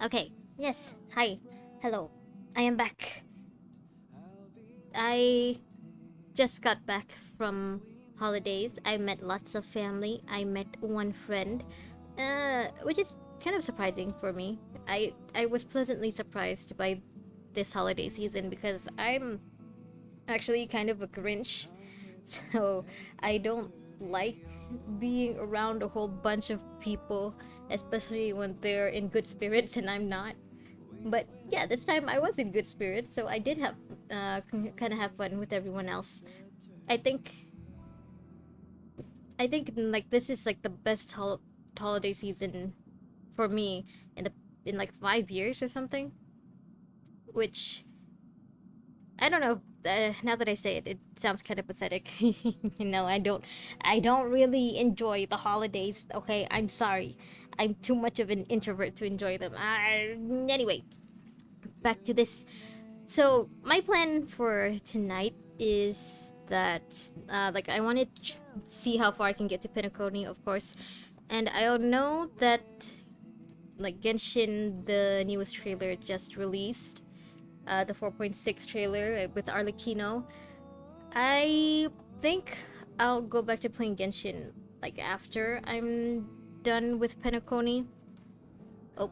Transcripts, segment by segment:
Okay, yes, hi, hello, I am back. I just got back from holidays. I met lots of family. I met one friend, which is kind of surprising for me. I was pleasantly surprised by this holiday season because I'm actually kind of a Grinch, so I don't like being around a whole bunch of people, especially when they're in good spirits and I'm not. But yeah, this time I was in good spirits, so I did have kind of have fun with everyone else. I think like this is like the best holiday season for me in like 5 years or something. Which I don't know. Now that I say it, it sounds kind of pathetic. I don't really enjoy the holidays. Okay, I'm sorry. I'm too much of an introvert to enjoy them. Anyway, back to this. So my plan for tonight is that like I want to see how far I can get to Penacony, of course, and I know that like Genshin, the newest trailer just released, the 4.6 trailer with Arlecchino. I think I'll go back to playing Genshin like after I'm done with Penacony. Oh,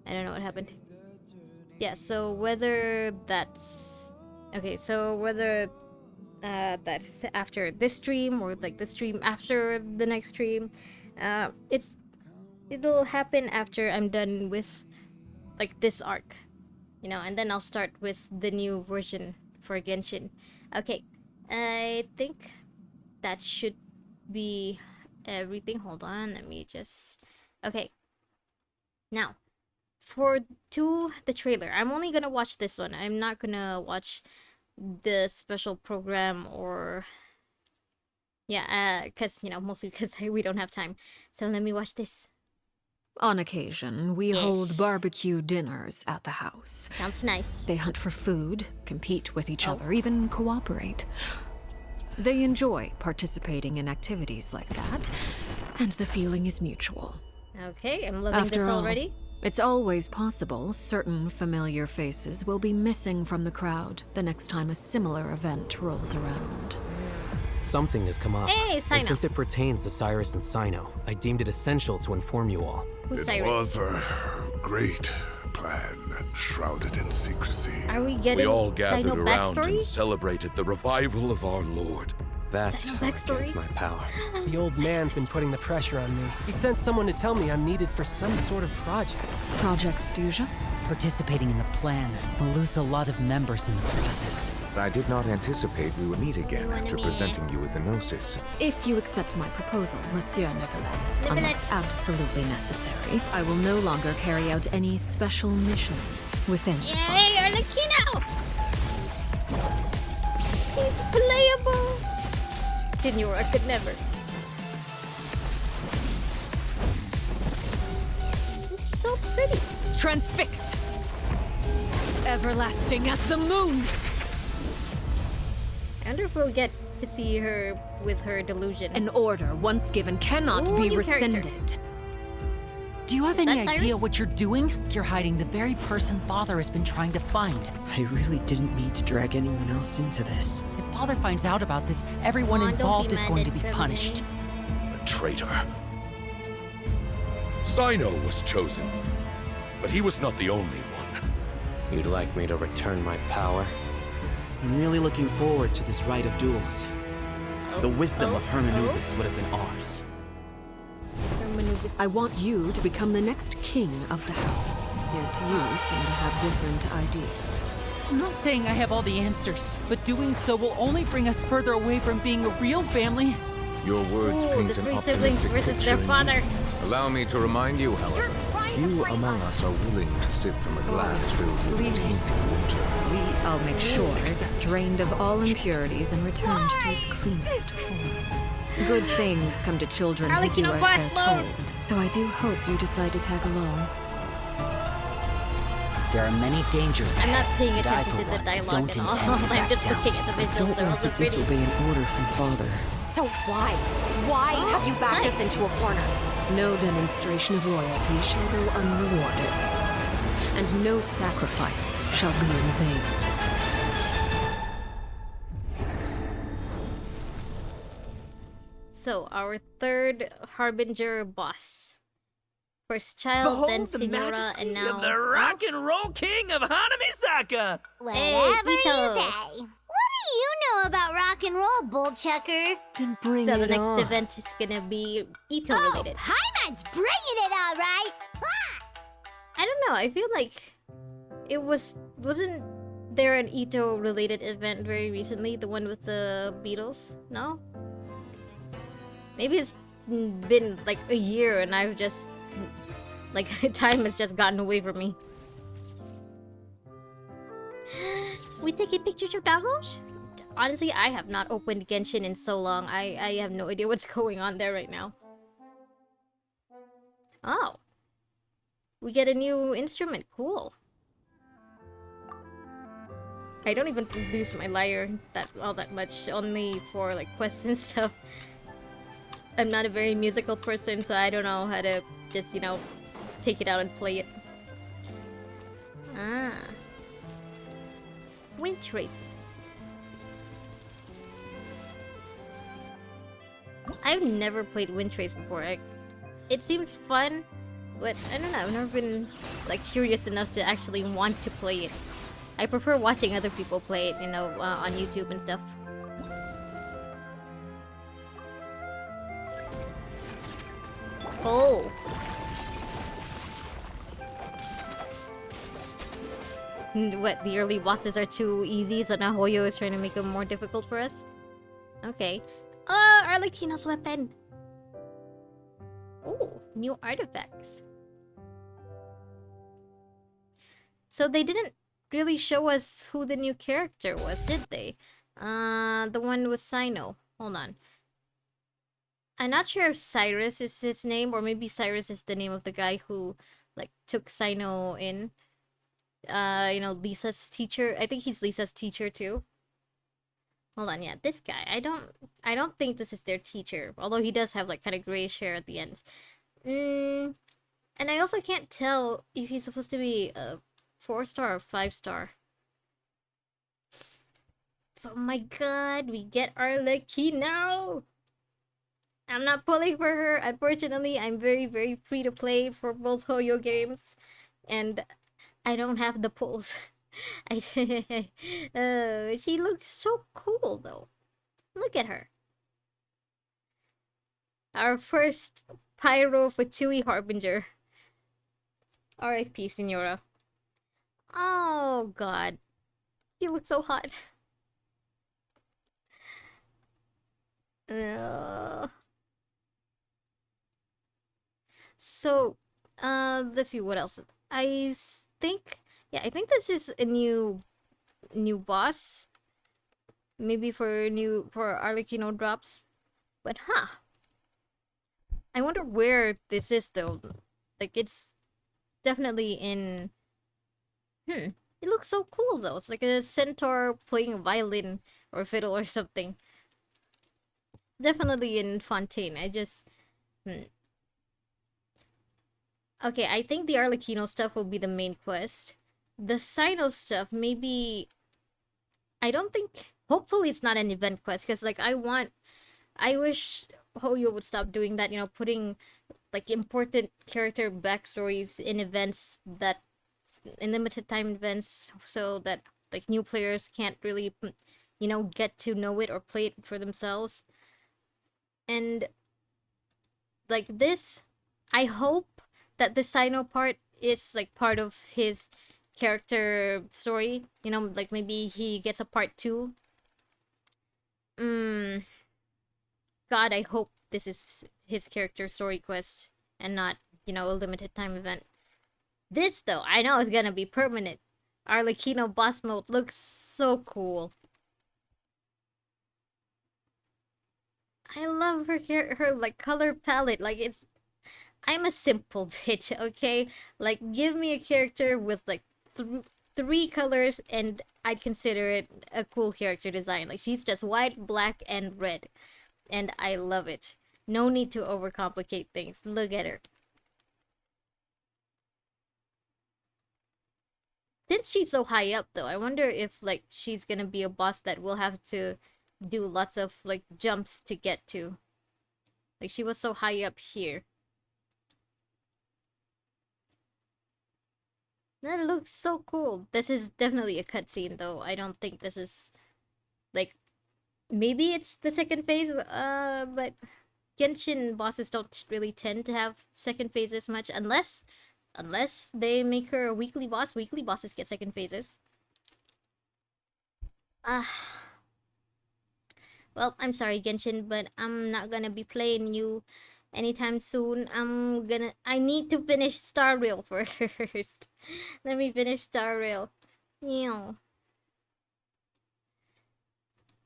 I don't know what happened. Yeah, so whether that's okay, so whether that's after this stream or like the stream after the next stream, it'll happen after I'm done with like this arc, and then I'll start with the new version for Genshin. Okay, I think that should be everything. Hold on, let me just. Okay, now for the trailer, I'm only gonna watch this one. I'm not gonna watch the special program or because mostly because we don't have time. So let me watch this. On occasion, we hold barbecue dinners at the house. Sounds nice. They hunt for food, compete with each other, even cooperate. They enjoy participating in activities like that, and the feeling is mutual. Okay, I'm loving this already. It's always possible certain familiar faces will be missing from the crowd the next time a similar event rolls around. Something has come up. Hey, Sino. And since it pertains to Cyrus and Sino, I deemed it essential to inform you all. Who's It Cyrus? was a great plan, shrouded in secrecy. Are we getting We all gathered Sino around backstory? and celebrated the revival of our Lord. That's Sino how I backstory? get my power. The old man's been putting the pressure on me. He sent someone to tell me I'm needed for some sort of project. Project Stuja? Participating in the plan will lose a lot of members in the process. I did not anticipate we would meet again after presenting you with the Gnosis. If you accept my proposal, Monsieur Nevelet, unless absolutely necessary, I will no longer carry out any special missions within the Yay, Arlecchino! She's playable! Senora could never. She's so pretty. Transfixed! Everlasting as the moon! I wonder if we'll get to see her with her delusion. An order once given cannot be new rescinded. character. Do you have any That's idea Cyrus? what you're doing? You're hiding the very person Father has been trying to find. I really didn't mean to drag anyone else into this. If Father finds out about this, everyone Come on, don't involved be is mad going at to be Feminine. punished. A traitor. Sino was chosen, but he was not the only one. You'd like me to return my power? I'm really looking forward to this rite of duels. The wisdom of Hermanubis would have been ours. Hermanubis. I want you to become the next king of the house. Yet you seem to have different ideas. I'm not saying I have all the answers, but doing so will only bring us further away from being a real family. Your words Ooh, paint the an three siblings optimistic versus picture their father. indeed. Allow me to remind you, however, few among us are willing to sip from a glass filled with tasty water. I'll make sure it's drained of all impurities and returned to its cleanest form. Good things come to children who do Arlecchino as they're Boss told. So I do hope you decide to tag along. There are many dangers I'm not ahead, paying and I, attention for to the one, dialogue don't at all. intend to I'm back just down. looking at the I visuals. don't They're want also to pretty. disobey an order from Father. So why? Why have you backed nice. us into a corner? No demonstration of loyalty shall go unrewarded. and no sacrifice shall be in vain. So, our third Harbinger boss. First child, then Senora, and now... of the rock and roll king of Hanamisaka! Whatever you Ito. say. What do you know about rock and roll, Bullchucker? Then bring So it the next on. event is gonna be Ito Oh, related. Paimon's bringing it all right. I don't know, I feel like it wasn't there an Ito related event very recently? The one with the Beatles? No? Maybe it's been like a year and I've just... like, time has just gotten away from me. We taking pictures of doggos? Honestly, I have not opened Genshin in so long. I have no idea what's going on there right now. Oh. We get a new instrument. Cool. I don't even use my lyre all that much. Only for like quests and stuff. I'm not a very musical person, so I don't know how to just, you know, take it out and play it. Ah. Wind Trace. I've never played Wind Trace before. It seems fun, but I don't know. I've never been like curious enough to actually want to play it. I prefer watching other people play it, you know, on YouTube and stuff. Oh. What, the early bosses are too easy, so now Hoyo is trying to make them more difficult for us? Okay. Arlecchino's weapon! Oh, new artifacts. So they didn't really show us who the new character was, did they? The one with Sino. Hold on. I'm not sure if Cyrus is his name, or maybe Cyrus is the name of the guy who, like, took Sino in. You know, Lisa's teacher. I think he's Lisa's teacher too. Hold on, yeah, this guy. I don't think this is their teacher. Although he does have like kind of grayish hair at the end. And I also can't tell if he's supposed to be a 4-star or 5-star. Oh my god, we get Arlecchino! I'm not pulling for her. Unfortunately, I'm very, very free to play for both Hoyo games. And I don't have the pulls. She looks so cool, though. Look at her. Our first Pyro Fatui Harbinger. R.I.P. Senora. Oh, God. You look so hot. So, let's see what else. I think this is a new boss. Maybe for Arlecchino drops. But I wonder where this is though. Like it's definitely in it looks so cool though. It's like a centaur playing a violin or fiddle or something. Definitely in Fontaine. I just Okay, I think the Arlecchino stuff will be the main quest. The Sino stuff, maybe... I don't think... Hopefully it's not an event quest, because, like, I wish Hoyo would stop doing that, you know, putting, like, important character backstories in events that... in limited time events, so that, like, new players can't really, you know, get to know it or play it for themselves. And... like, this... I hope that the Sino part is like part of his character story. You know, like maybe he gets a part 2. God, I hope this is his character story quest and not, you know, a limited time event. This though, I know is gonna be permanent. Arlecchino boss mode looks so cool. I love her like color palette. Like I'm a simple bitch, okay? Like, give me a character with, like, 3 colors, and I'd consider it a cool character design. Like, she's just white, black, and red. And I love it. No need to overcomplicate things. Look at her. Since she's so high up, though, I wonder if, like, she's gonna be a boss that we'll have to do lots of, like, jumps to get to. Like, she was so high up here. That looks so cool. This is definitely a cutscene, though. I don't think this is, like, maybe it's the second phase, but Genshin bosses don't really tend to have second phases much, unless they make her a weekly boss. Weekly bosses get second phases. Well, I'm sorry, Genshin, but I'm not gonna be playing you anytime soon. I need to finish Star Rail first. Let me finish Star Rail. Let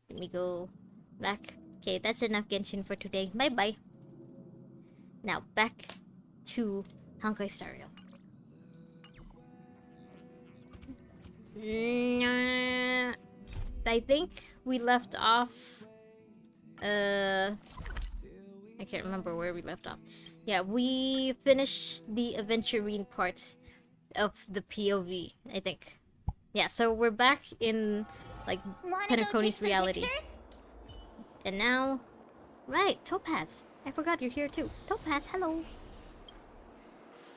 me go back. Okay, that's enough Genshin for today. Bye-bye. Now, back to honkaistarrail. I think we left off... I can't remember where we left off. Yeah, we finished the aventurine part of the POV, I think. Yeah, so we're back in, like, Penacony's reality. And now... Right, Topaz. I forgot you're here too. Topaz, hello.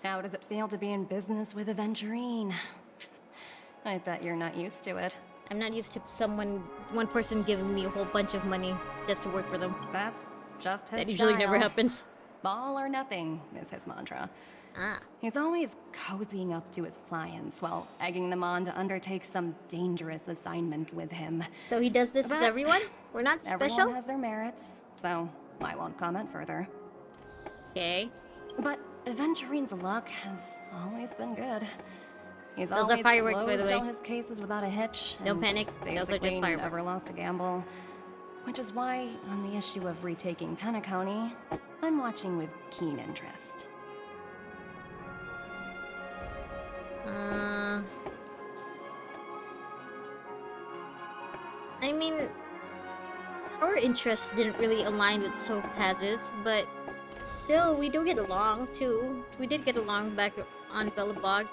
How does it feel to be in business with Aventurine? I bet you're not used to it. I'm not used to one person giving me a whole bunch of money just to work for them. That's just his That usually style. never happens. Ball or nothing is his mantra. He's always cozying up to his clients while egging them on to undertake some dangerous assignment with him. So he does this with everyone? We're not special? Everyone has their merits, so I won't comment further. Okay. But Aventurine's luck has always been good. He's Those always are fireworks, by the way. closed all his cases without a hitch. Don't and panic. Those are just basically fireworks. never lost a gamble. Which is why, on the issue of retaking Penacony, I'm watching with keen interest. I mean, our interests didn't really align with Topaz's, but still, we do get along, too. We did get along back on Bellabog.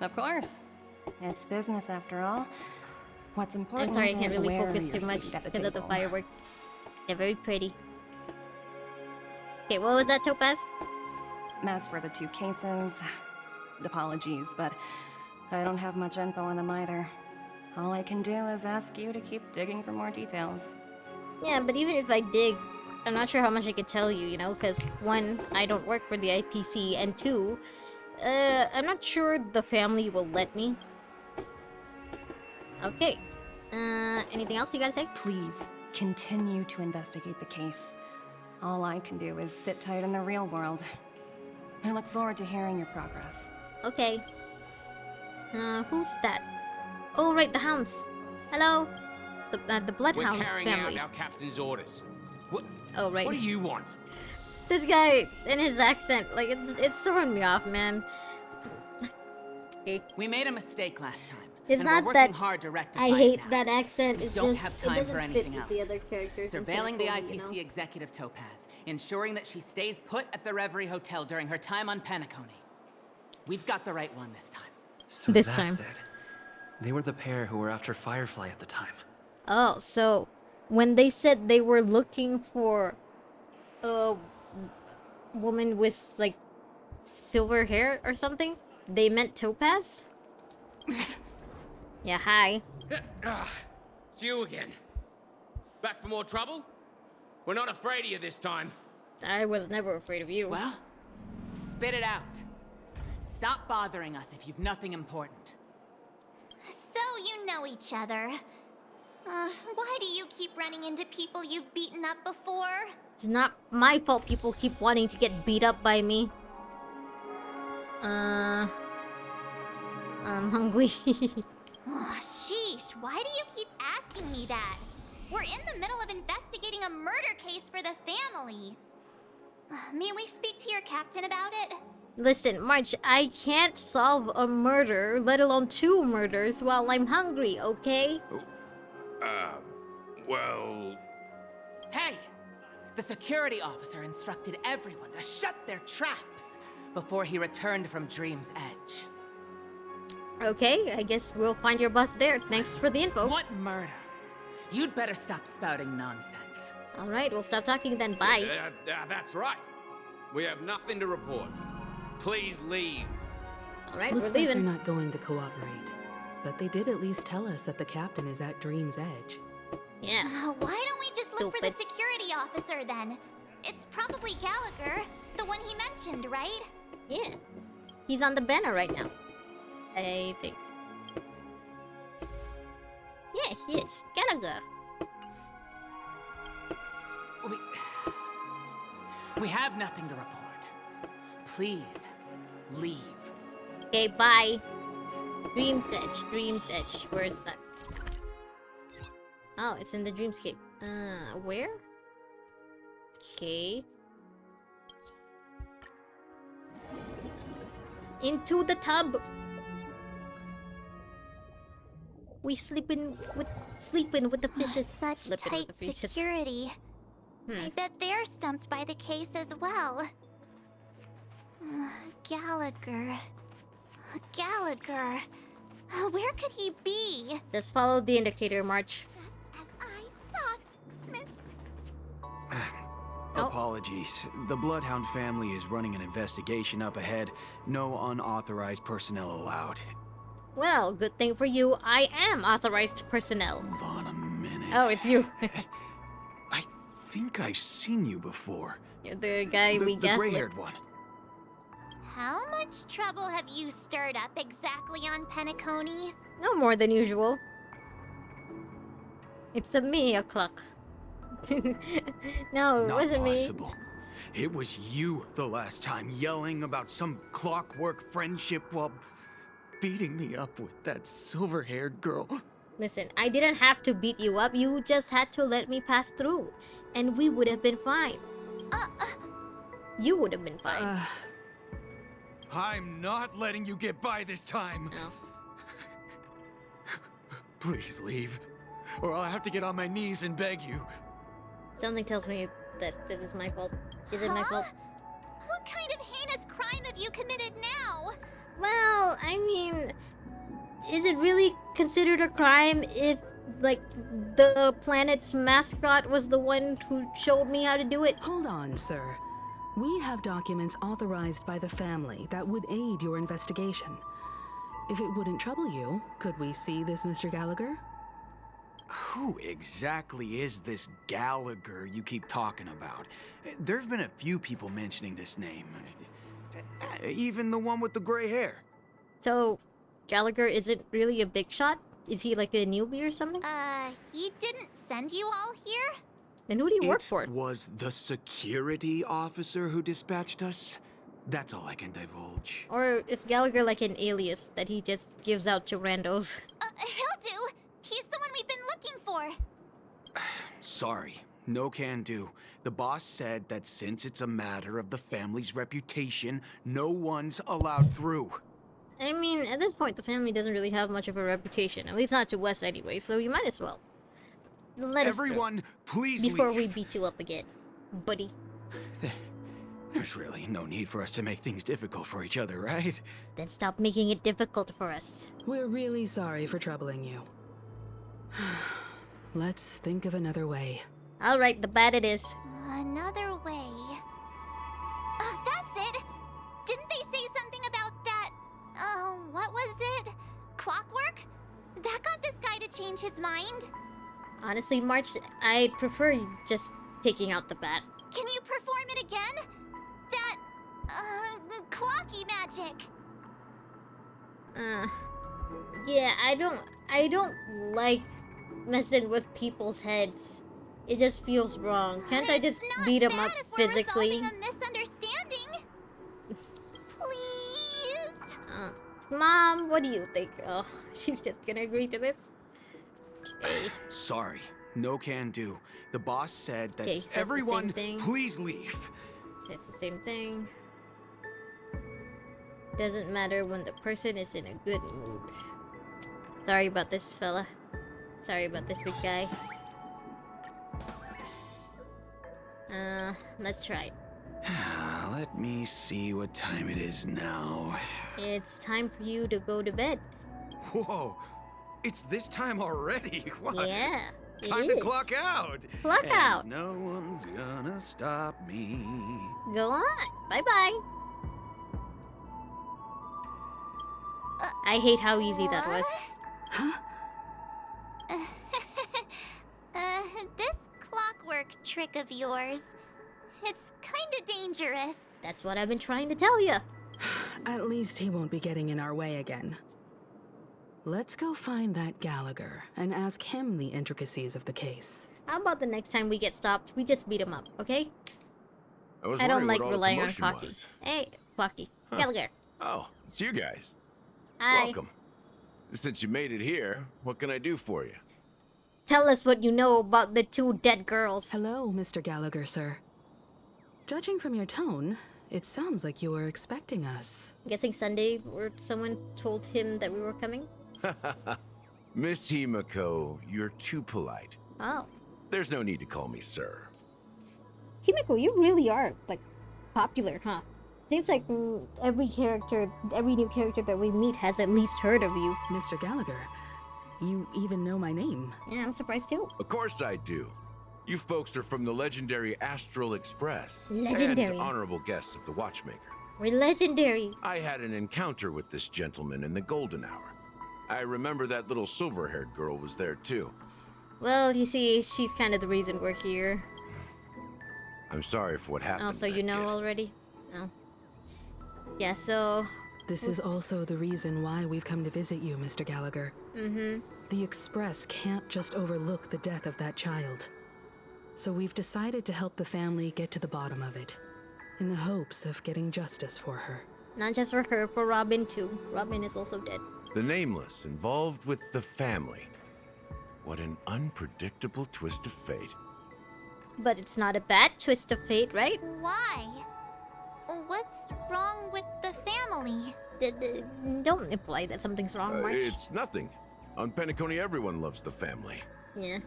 Of course. It's business, after all. What's important I'm sorry, I can't is really where focus you're too much seated at the because of the table. fireworks. Yeah, very pretty. Okay, what was that, Topaz? As for the two cases, apologies, but I don't have much info on them either. All I can do is ask you to keep digging for more details. Yeah, but even if I dig, I'm not sure how much I could tell you, you know, because one, I don't work for the IPC, and two, I'm not sure the family will let me. Okay. Anything else you gotta say? Please, continue to investigate the case. All I can do is sit tight in the real world. I look forward to hearing your progress. Okay. Who's that? Oh, right, the hounds. Hello. The Bloodhound We're carrying family. out our captain's orders. What? Oh, right. What do you want? This guy and his accent, like, it's throwing me off, man. Okay. We made a mistake last time. It's and not we're working that hard to rectify I it hate now. that accent. It's Don't just have it time doesn't for fit anything with else. the other characters. in Surveilling the Penacony, IPC you know? executive Topaz, ensuring that she stays put at the Reverie Hotel during her time on Penacony. We've got the right one this time. So This that's time. it. They were the pair who were after Firefly at the time. Oh, so when they said they were looking for a woman with, like, silver hair or something, they meant Topaz? Yeah, hi. It's you again. Back for more trouble? We're not afraid of you this time. I was never afraid of you. Well, spit it out. Stop bothering us if you've nothing important. So you know each other. Why do you keep running into people you've beaten up before? It's not my fault people keep wanting to get beat up by me. I'm hungry. Oh, sheesh, why do you keep asking me that? We're in the middle of investigating a murder case for the family. May we speak to your captain about it? Listen, March, I can't solve a murder, let alone 2 murders, while I'm hungry, okay? Well... Hey! The security officer instructed everyone to shut their traps before he returned from Dream's Edge. Okay, I guess we'll find your boss there. Thanks for the info. What murder? You'd better stop spouting nonsense. Alright, we'll stop talking then. Bye. That's right. We have nothing to report. Please leave. Alright, Looks we're like leaving. they're not going to cooperate. But they did at least tell us that the captain is at Dream's Edge. Yeah. Why don't we just look for the Stupid. security officer then? It's probably Gallagher, the one he mentioned, right? Yeah. He's on the banner right now. I think. Yeah, he is. Gallagher. We have nothing to report. Please, leave. Okay, bye. Dream's Edge. Dream's Edge. Where is that? Oh, it's in the dreamscape. Where? Okay. Into the tub. We sleeping with the fishes. Such Slipping tight with the fishes. security. I bet they're stumped by the case as well. Gallagher. Gallagher. Where could he be? Just follow the indicator, March. As I thought, Miss... Apologies. The Bloodhound family is running an investigation up ahead. No unauthorized personnel allowed. Well, good thing for you, I am authorized personnel. Hold on a minute. Oh, it's you. I think I've seen you before. You're the guy we The gaslit. gray-haired one. How much trouble have you stirred up exactly on Penacony? No more than usual. It's a me o'clock. No, it Not wasn't me. possible. It was you the last time, yelling about some clockwork friendship while beating me up with that silver-haired girl. Listen, I didn't have to beat you up. You just had to let me pass through. And we would have been fine. You would have been fine. I'm not letting you get by this time. No. Please leave, or I'll have to get on my knees and beg you. Something tells me that this is my fault. Is it my fault? What kind of heinous crime have you committed now? Well, I mean, is it really considered a crime if, like, the planet's mascot was the one who showed me how to do it? Hold on, sir. We have documents authorized by the family that would aid your investigation. If it wouldn't trouble you, could we see this Mr. Gallagher? Who exactly is this Gallagher you keep talking about? There's been a few people mentioning this name. Even the one with the gray hair. So, Gallagher isn't really a big shot? Is he like a newbie or something? He didn't send you all here? Then who do you work for? It was the security officer who dispatched us. That's all I can divulge. Or is Gallagher like an alias that he just gives out to randos? He'll do. He's the one we've been looking for. Sorry, no can do. The boss said that since it's a matter of the family's reputation, no one's allowed through. I mean, at this point, the family doesn't really have much of a reputation. At least not to Wes anyway, so you might as well. Let Everyone, us please before leave. we beat you up again, buddy. There's really no need for us to make things difficult for each other, right? Then stop making it difficult for us. We're really sorry for troubling you. Let's think of another way. Alright, the bad it is. Another way. That's it! Didn't they say something about that? What was it? Clockwork? That got this guy to change his mind. Honestly, March, I prefer just taking out the bat. Can you perform it again? That, clocky magic. Yeah, I don't like messing with people's heads. It just feels wrong. Can't I just beat him up physically? A misunderstanding. Please. Mom, what do you think? Oh, she's just gonna agree to this. Okay. Sorry, no can do. The boss said that Okay, everyone, please leave. Says the same thing. Doesn't matter when the person is in a good mood. Sorry about this, fella. Sorry about this big guy. Let's try it. Let me see what time it is now. It's time for you to go to bed. Whoa, it's this time already. What? Yeah, Time to clock out. Clock And out. no one's gonna stop me. Go on. Bye-bye. I hate how easy that was. This clockwork trick of yours, it's kinda dangerous. That's what I've been trying to tell you. At least he won't be getting in our way again. Let's go find that Gallagher and ask him the intricacies of the case. How about the next time we get stopped, we just beat him up, okay? I don't like what all the relying on commotion Clocky. was. Hey, Clocky. Huh. Gallagher. Oh, it's you guys. Hi. Welcome. Since you made it here, what can I do for you? Tell us what you know about the 2 dead girls. Hello, Mr. Gallagher, sir. Judging from your tone, it sounds like you were expecting us. Guessing Sunday, or someone told him that we were coming? Miss Himiko, you're too polite. Oh. There's no need to call me sir. Himiko, you really are, like, popular, huh? Seems like every new character that we meet has at least heard of you. Mr. Gallagher, you even know my name. Yeah, I'm surprised too. Of course I do. You folks are from the legendary Astral Express. Legendary. And honorable guests of the Watchmaker. We're legendary. I had an encounter with this gentleman in the Golden Hour. I remember that little silver-haired girl was there too. Well, you see, she's kind of the reason we're here. I'm sorry for what happened. Oh, so you know already? Oh. Yeah, so... This is also the reason why we've come to visit you, Mr. Gallagher. Mm-hmm. The Express can't just overlook the death of that child. So we've decided to help the family get to the bottom of it, in the hopes of getting justice for her. Not just for her, for Robin too. Robin is also dead. The Nameless involved with the family. What an unpredictable twist of fate. But it's not a bad twist of fate, right? Why? What's wrong with the family? Don't imply that something's wrong, March. It's nothing. On Penacony, everyone loves the family. Yeah.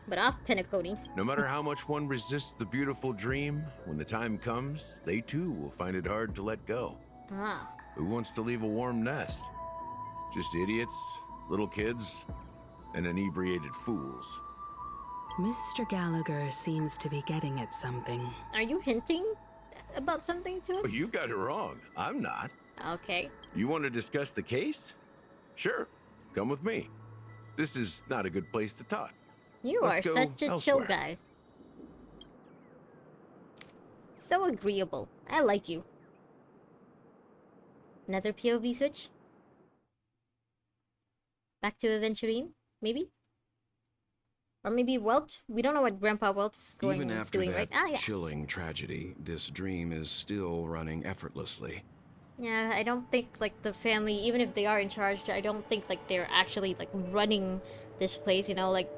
But off Penacony. No matter how much one resists the beautiful dream, when the time comes, they too will find it hard to let go. Ah. Who wants to leave a warm nest? Just idiots, little kids, and inebriated fools. Mr. Gallagher seems to be getting at something. Are you hinting about something to us? You got it wrong. I'm not. Okay. You want to discuss the case? Sure. Come with me. This is not a good place to talk. You Let's are go such a elsewhere. chill guy. So agreeable. I like you. Another POV switch? Back to Aventurine, maybe? Or maybe Welt? We don't know what Grandpa Welt's Even after doing, that right? Ah, yeah. chilling tragedy, this dream is still running effortlessly. Yeah, I don't think, like, the family, even if they are in charge, I don't think, like, they're actually, like, running this place, you know? Like,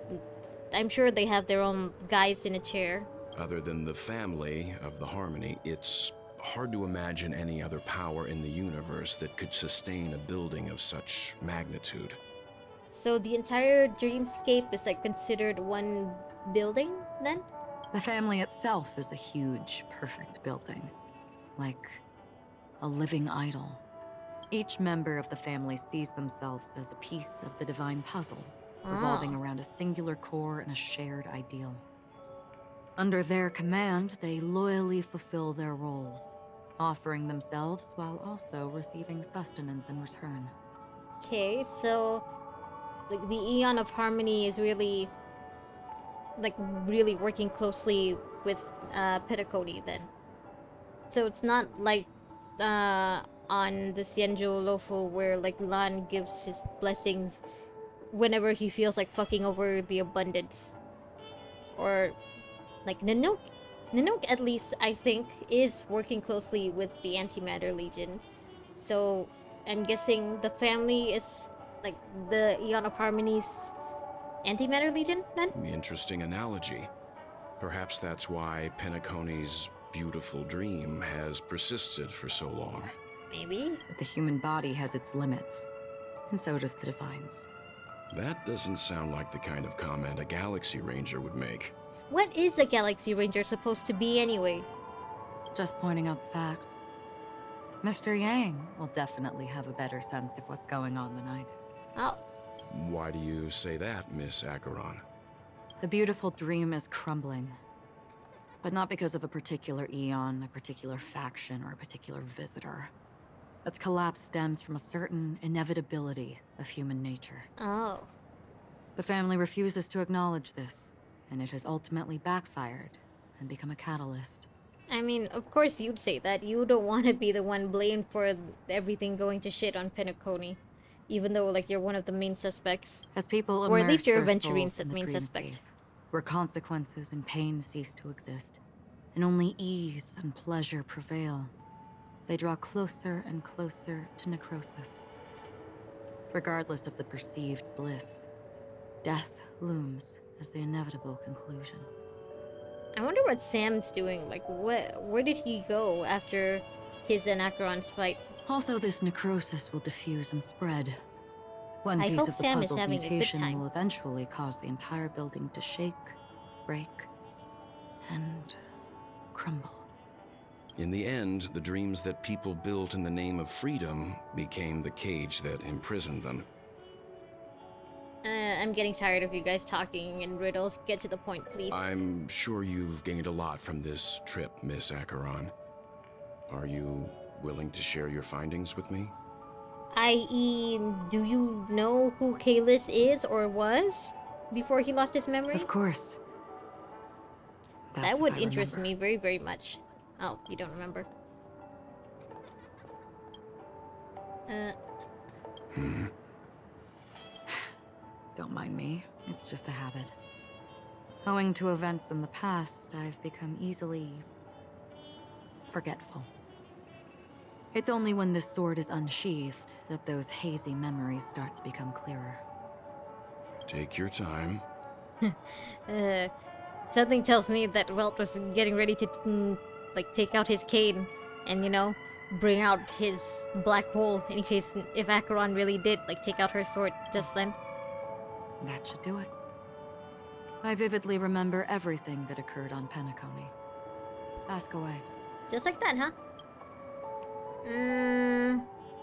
I'm sure they have their own guys in a chair. Other than the family of the Harmony, it's hard to imagine any other power in the universe that could sustain a building of such magnitude. So the entire dreamscape is, like, considered one building, then? The family itself is a huge, perfect building. Like a living idol. Each member of the family sees themselves as a piece of the divine puzzle, revolving around a singular core and a shared ideal. Under their command, they loyally fulfill their roles, offering themselves while also receiving sustenance in return. Okay, so like the Eon of Harmony is really, like, really working closely with Penacony then. So it's not like on the Xianzhou Lofo where, like, Lan gives his blessings whenever he feels like fucking over the abundance. Or like Nanook. Nanook, at least, I think, is working closely with the Antimatter Legion. So I'm guessing the family is like the Eon of Harmony's Antimatter Legion, then? Interesting analogy. Perhaps that's why Penacony's beautiful dream has persisted for so long. Maybe. But the human body has its limits, and so does the Divines. That doesn't sound like the kind of comment a Galaxy Ranger would make. What is a Galaxy Ranger supposed to be anyway? Just pointing out the facts. Mr. Yang will definitely have a better sense of what's going on than I do. Oh. Why do you say that, Miss Acheron? The beautiful dream is crumbling. But not because of a particular eon, a particular faction, or a particular visitor. Its collapse stems from a certain inevitability of human nature. Oh. The family refuses to acknowledge this, and it has ultimately backfired and become a catalyst. I mean, of course you'd say that. You don't want to be the one blamed for everything going to shit on Penacony. Even though, like, you're one of the main suspects. As people or at least you're immerse their Aventurine's souls in the main dreamscape, suspect. where consequences and pain cease to exist, and only ease and pleasure prevail, they draw closer and closer to necrosis. Regardless of the perceived bliss, death looms as the inevitable conclusion. I wonder what Sam's doing. Like, where did he go after his and Acheron's fight? Also, this necrosis will diffuse and spread. One I piece hope of the Sam is puzzle's having a good mutation time. will eventually cause the entire building to shake, break, and crumble. In the end, the dreams that people built in the name of freedom became the cage that imprisoned them. I'm getting tired of you guys talking in riddles. Get to the point, please. I'm sure you've gained a lot from this trip, Miss Acheron. Are you willing to share your findings with me? I.e., do you know who Kalis is or was before he lost his memory? Of course. That would interest me very, very much. Oh, you don't remember. Don't mind me. It's just a habit. Owing to events in the past, I've become easily forgetful. It's only when this sword is unsheathed that those hazy memories start to become clearer. Take your time. Something tells me that Welt was getting ready to, like, take out his cane and, you know, bring out his black hole in case if Acheron really did, like, take out her sword just then. That should do it. I vividly remember everything that occurred on Penacony. Ask away. Just like that, huh?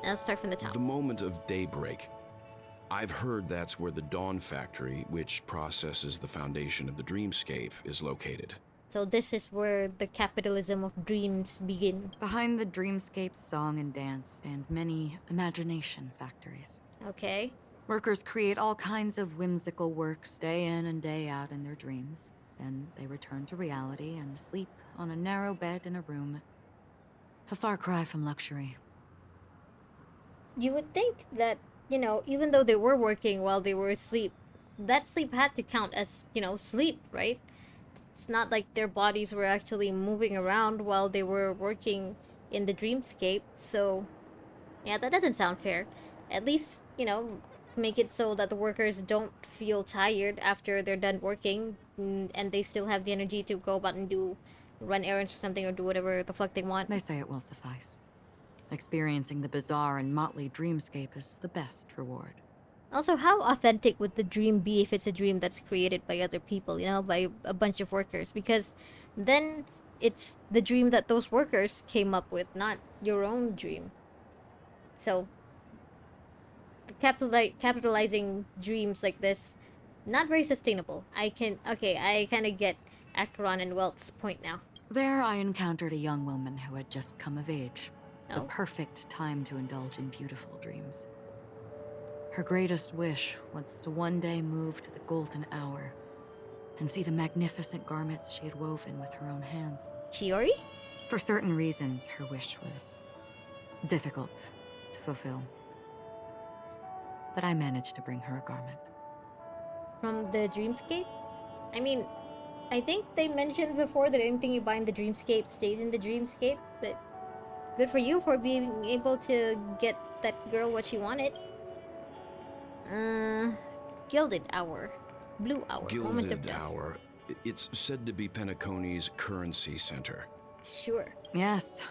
Let's start from the top. The moment of daybreak. I've heard that's where the Dawn Factory, which processes the foundation of the dreamscape, is located. So this is where the capitalism of dreams begin. Behind the dreamscape's song and dance stand many imagination factories. Okay. Workers create all kinds of whimsical works day in and day out in their dreams. Then they return to reality and sleep on a narrow bed in a room. A far cry from luxury. You would think that, you know, even though they were working while they were asleep, that sleep had to count as, you know, sleep, right? It's not like their bodies were actually moving around while they were working in the dreamscape, so yeah, that doesn't sound fair. At least, you know, make it so that the workers don't feel tired after they're done working, and they still have the energy to go about and run errands or something, or do whatever the fuck they want. They say it will suffice. Experiencing the bizarre and motley dreamscape is the best reward. Also, how authentic would the dream be if it's a dream that's created by other people, you know, by a bunch of workers? Because then it's the dream that those workers came up with, not your own dream. So, capitalizing dreams like this, not very sustainable. I kind of get Acheron and Welt's point now. There I encountered a young woman who had just come of age. The perfect time to indulge in beautiful dreams. Her greatest wish was to one day move to the golden hour and see the magnificent garments she had woven with her own hands. Chiori? For certain reasons, her wish was difficult to fulfill. But I managed to bring her a garment. From the dreamscape? I mean, I think they mentioned before that anything you buy in the dreamscape stays in the dreamscape, but good for you for being able to get that girl what she wanted. Gilded Hour. Blue Hour. Moment of Gilded Dusk. Hour. It's said to be Penacony's currency center. Sure. Yes.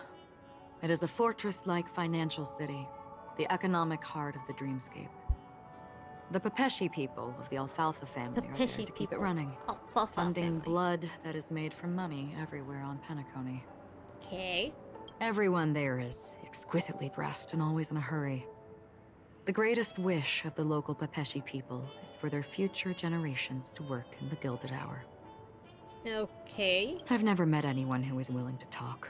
It is a fortress-like financial city, the economic heart of the dreamscape. The Pepeshi people of the Alfalfa family are there to keep it running, funding blood that is made from money everywhere on Penacony. Okay. Everyone there is exquisitely dressed and always in a hurry. The greatest wish of the local Pepeshi people is for their future generations to work in the Gilded Hour. Okay. I've never met anyone who is willing to talk.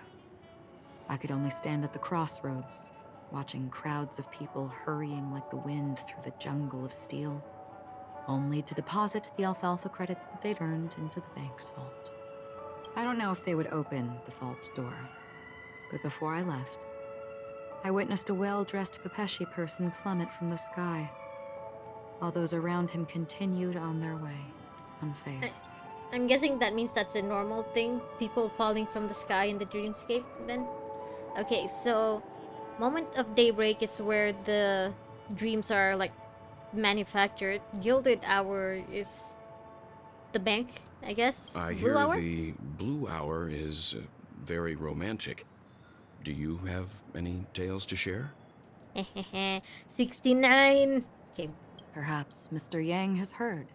I could only stand at the crossroads, watching crowds of people hurrying like the wind through the jungle of steel, only to deposit the alfalfa credits that they'd earned into the bank's vault. I don't know if they would open the vault's door, but before I left, I witnessed a well-dressed Pepeshi person plummet from the sky, while those around him continued on their way, unfazed. I'm guessing that means that's a normal thing, people falling from the sky in the dreamscape, then? Okay, so moment of daybreak is where the dreams are, like, manufactured. Gilded Hour is the bank, I guess? I Blue hear Hour? the Blue Hour is very romantic. Do you have any tales to share? 69! Okay. Perhaps Mr. Yang has heard.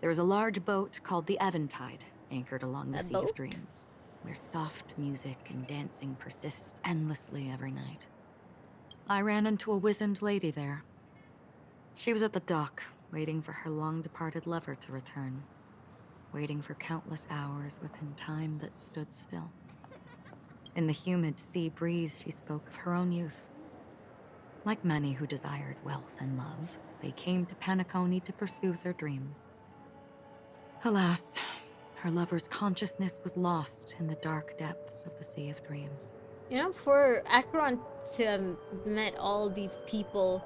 There is a large boat called the Eventide, anchored along the Sea of Dreams, where soft music and dancing persist endlessly every night. I ran into a wizened lady there. She was at the dock, waiting for her long-departed lover to return, waiting for countless hours within time that stood still. In the humid sea breeze, she spoke of her own youth. Like many who desired wealth and love, they came to Penacony to pursue their dreams. Alas, her lover's consciousness was lost in the dark depths of the Sea of Dreams. You know, for Acheron to have met all these people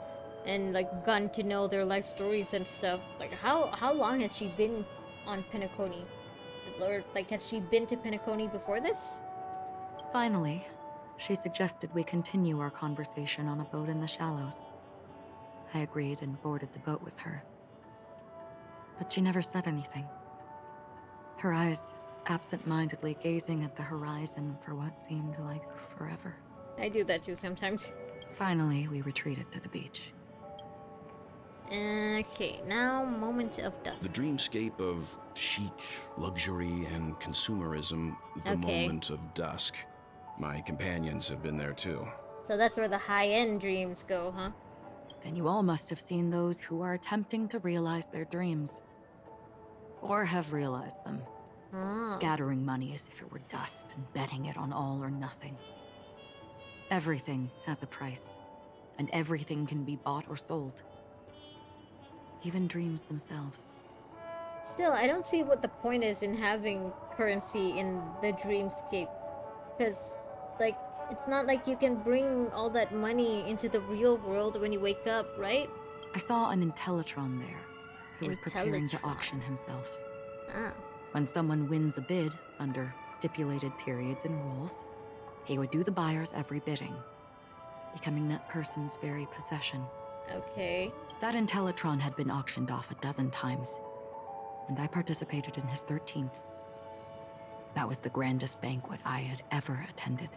and, like, gotten to know their life stories and stuff, like, how long has she been on Penacony? Or, like, has she been to Penacony before this? Finally, she suggested we continue our conversation on a boat in the shallows. I agreed and boarded the boat with her. But she never said anything. Her eyes absent-mindedly gazing at the horizon for what seemed like forever. I do that too sometimes. Finally, we retreated to the beach. Okay, now moment of dusk. The dreamscape of chic, luxury, and consumerism, the Okay. moment of dusk. My companions have been there too. So that's where the high-end dreams go, huh? Then you all must have seen those who are attempting to realize their dreams. Or have realized them. Scattering money as if it were dust and betting it on all or nothing. Everything has a price, and everything can be bought or sold. Even dreams themselves. Still, I don't see what the point is in having currency in the dreamscape. Because, like, it's not like you can bring all that money into the real world when you wake up, right? I saw an Intellitron there, who was preparing to auction himself. When someone wins a bid under stipulated periods and rules, he would do the buyer's every bidding, becoming that person's very possession. Okay. That Intellitron had been auctioned off a dozen times, and I participated in his 13th. That was the grandest banquet I had ever attended.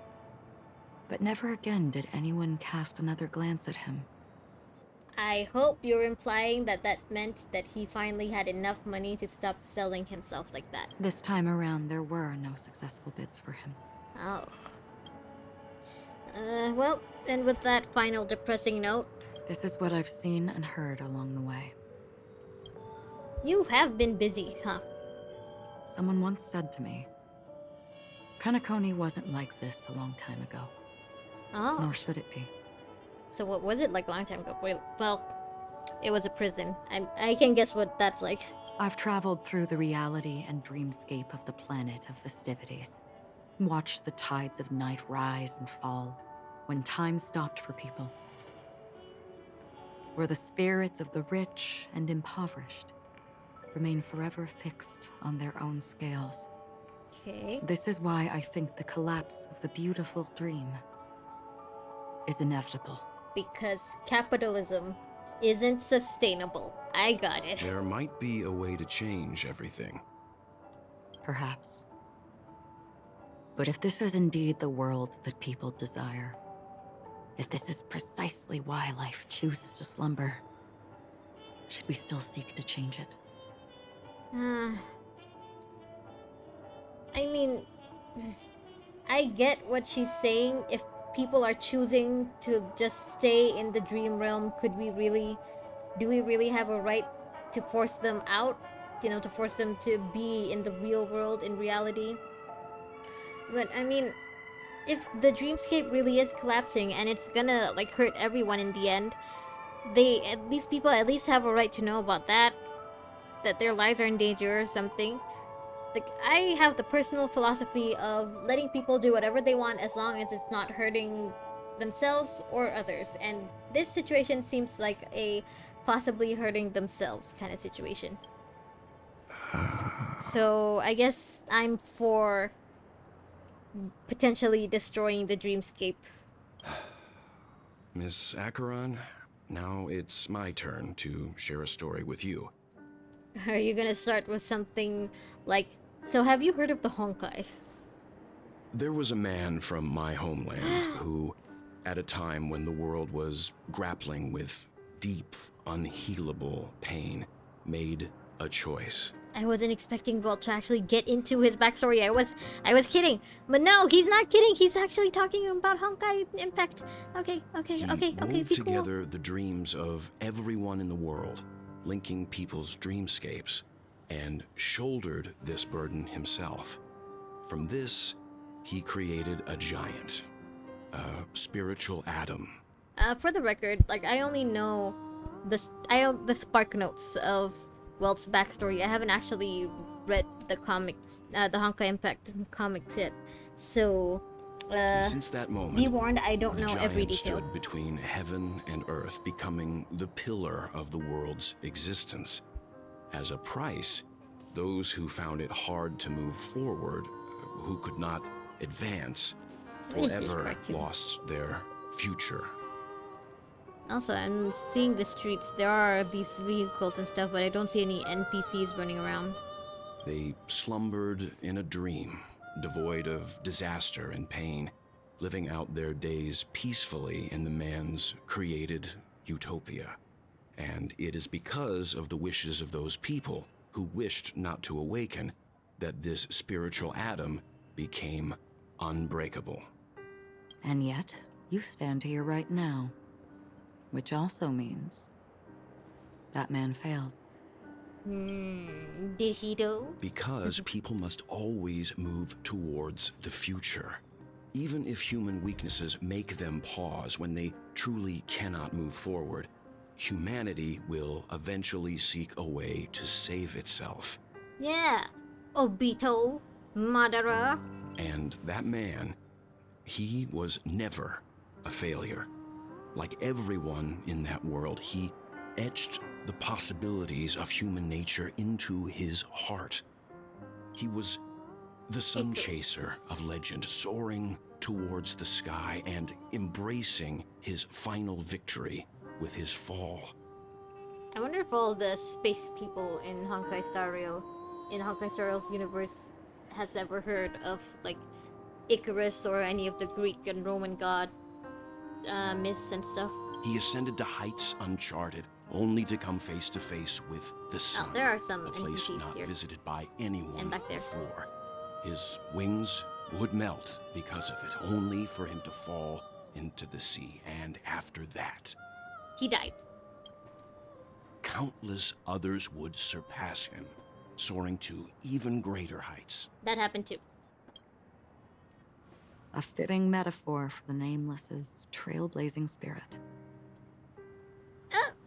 But never again did anyone cast another glance at him. I hope you're implying that that meant that he finally had enough money to stop selling himself like that. This time around, there were no successful bids for him. Oh. Well, and with that final depressing note... This is what I've seen and heard along the way. You have been busy, huh? Someone once said to me, Penacony wasn't like this a long time ago. Oh. Nor should it be. So what was it like a long time ago? Well, it was a prison. I can guess what that's like. I've traveled through the reality and dreamscape of the planet of festivities. Watched the tides of night rise and fall when time stopped for people. Where the spirits of the rich and impoverished remain forever fixed on their own scales. Okay. This is why I think the collapse of the beautiful dream is inevitable. Because capitalism isn't sustainable. I got it. There might be a way to change everything. Perhaps. But if this is indeed the world that people desire, if this is precisely why life chooses to slumber, should we still seek to change it? I mean, I get what she's saying if people are choosing to just stay in the dream realm, do we really have a right to force them out? You know, to force them to be in the real world, in reality? But I mean, if the dreamscape really is collapsing and it's gonna like hurt everyone in the end, these people at least have a right to know about that their lives are in danger or something. Like, I have the personal philosophy of letting people do whatever they want as long as it's not hurting themselves or others, and this situation seems like a possibly hurting themselves kind of situation. So I guess I'm for potentially destroying the dreamscape. Miss Acheron, now it's my turn to share a story with you. Are you gonna start with something like, so have you heard of the Honkai? There was a man from my homeland who, at a time when the world was grappling with deep, unhealable pain, made a choice. I wasn't expecting Walt to actually get into his backstory. I was kidding. But no, he's not kidding. He's actually talking about Honkai Impact. Okay, He wove together the dreams of everyone in the world, linking people's dreamscapes, and shouldered this burden himself. From this, he created a giant, a spiritual atom. For the record, like, I only know the spark notes of Welt's backstory. I haven't actually read the comics, the Honkai Impact comics yet. So, since that moment, be warned, I don't know every giant detail. stood between heaven and earth, becoming the pillar of the world's existence. As a price, those who found it hard to move forward, who could not advance, forever lost their future. Also, I'm seeing the streets. There are these vehicles and stuff, but I don't see any NPCs running around. They slumbered in a dream, devoid of disaster and pain, living out their days peacefully in the man's created utopia. And it is because of the wishes of those people who wished not to awaken that this spiritual atom became unbreakable. And yet, you stand here right now. Which also means that man failed. Did he though? Because people must always move towards the future. Even if human weaknesses make them pause when they truly cannot move forward, humanity will eventually seek a way to save itself. Yeah. Obito, Madara. And that man, he was never a failure. Like everyone in that world, he etched the possibilities of human nature into his heart. He was the sun chaser of legend, soaring towards the sky and embracing his final victory with his fall. I wonder if all the space people in honkaistarrail, in honkaistarrail's universe, has ever heard of like Icarus or any of the Greek and Roman god myths and stuff. He ascended to heights uncharted, only to come face to face with the sun. Oh, there are some a place NPCs not here. visited by anyone And back there. before. His wings would melt because of it, only for him to fall into the sea. And after that, He died. countless others would surpass him, soaring to even greater heights. That happened too. A fitting metaphor for the Nameless's trailblazing spirit.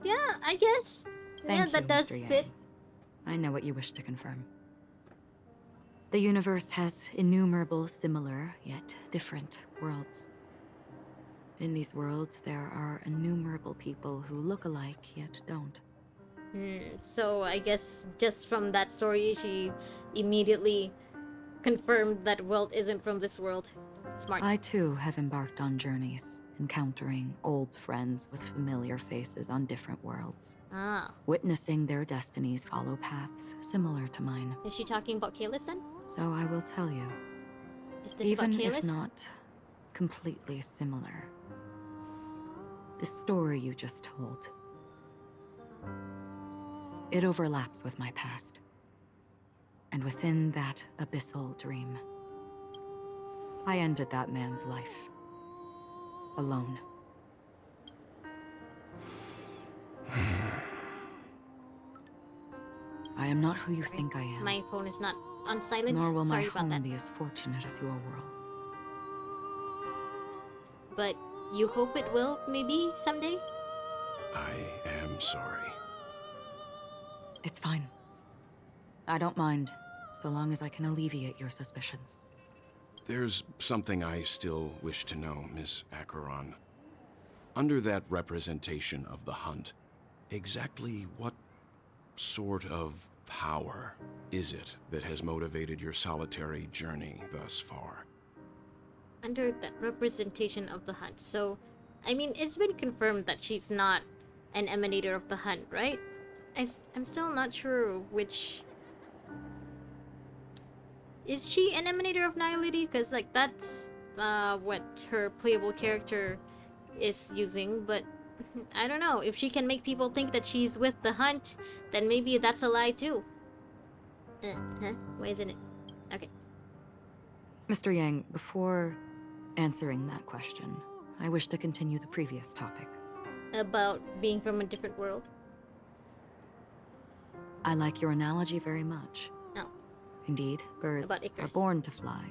Yeah, I guess. Thank yeah, that you, does Mr. Yang. fit. I know what you wish to confirm. The universe has innumerable similar, yet different worlds. In these worlds, there are innumerable people who look alike, yet don't. So I guess just from that story, she immediately confirmed that Welt isn't from this world. Smart. I too have embarked on journeys, encountering old friends with familiar faces on different worlds. Ah. Witnessing their destinies follow paths similar to mine. Is she talking about Kalis then? So I will tell you. Is this Even about if Kalis? not completely similar. The story you just told. It overlaps with my past. And within that abyssal dream, I ended that man's life. alone. I am not who you think I am. My phone is not on silent. Nor will my Sorry about home that. be as fortunate as your world. But you hope it will, maybe, someday? I am sorry. It's fine. I don't mind, so long as I can alleviate your suspicions. There's something I still wish to know, Miss Acheron. Under that representation of the hunt, exactly what sort of power is it that has motivated your solitary journey thus far? Under that representation of the hunt. So, I mean, it's been confirmed that she's not an emanator of the hunt, right? I'm still not sure which... Is she an emanator of nihility? Because, like, that's what her playable character is using, but I don't know. If she can make people think that she's with the hunt, then maybe that's a lie too. Huh? Why isn't it? Okay. Mr. Yang, before answering that question, I wish to continue the previous topic. About being from a different world? I like your analogy very much. Oh. Indeed, birds About are Icarus. born to fly.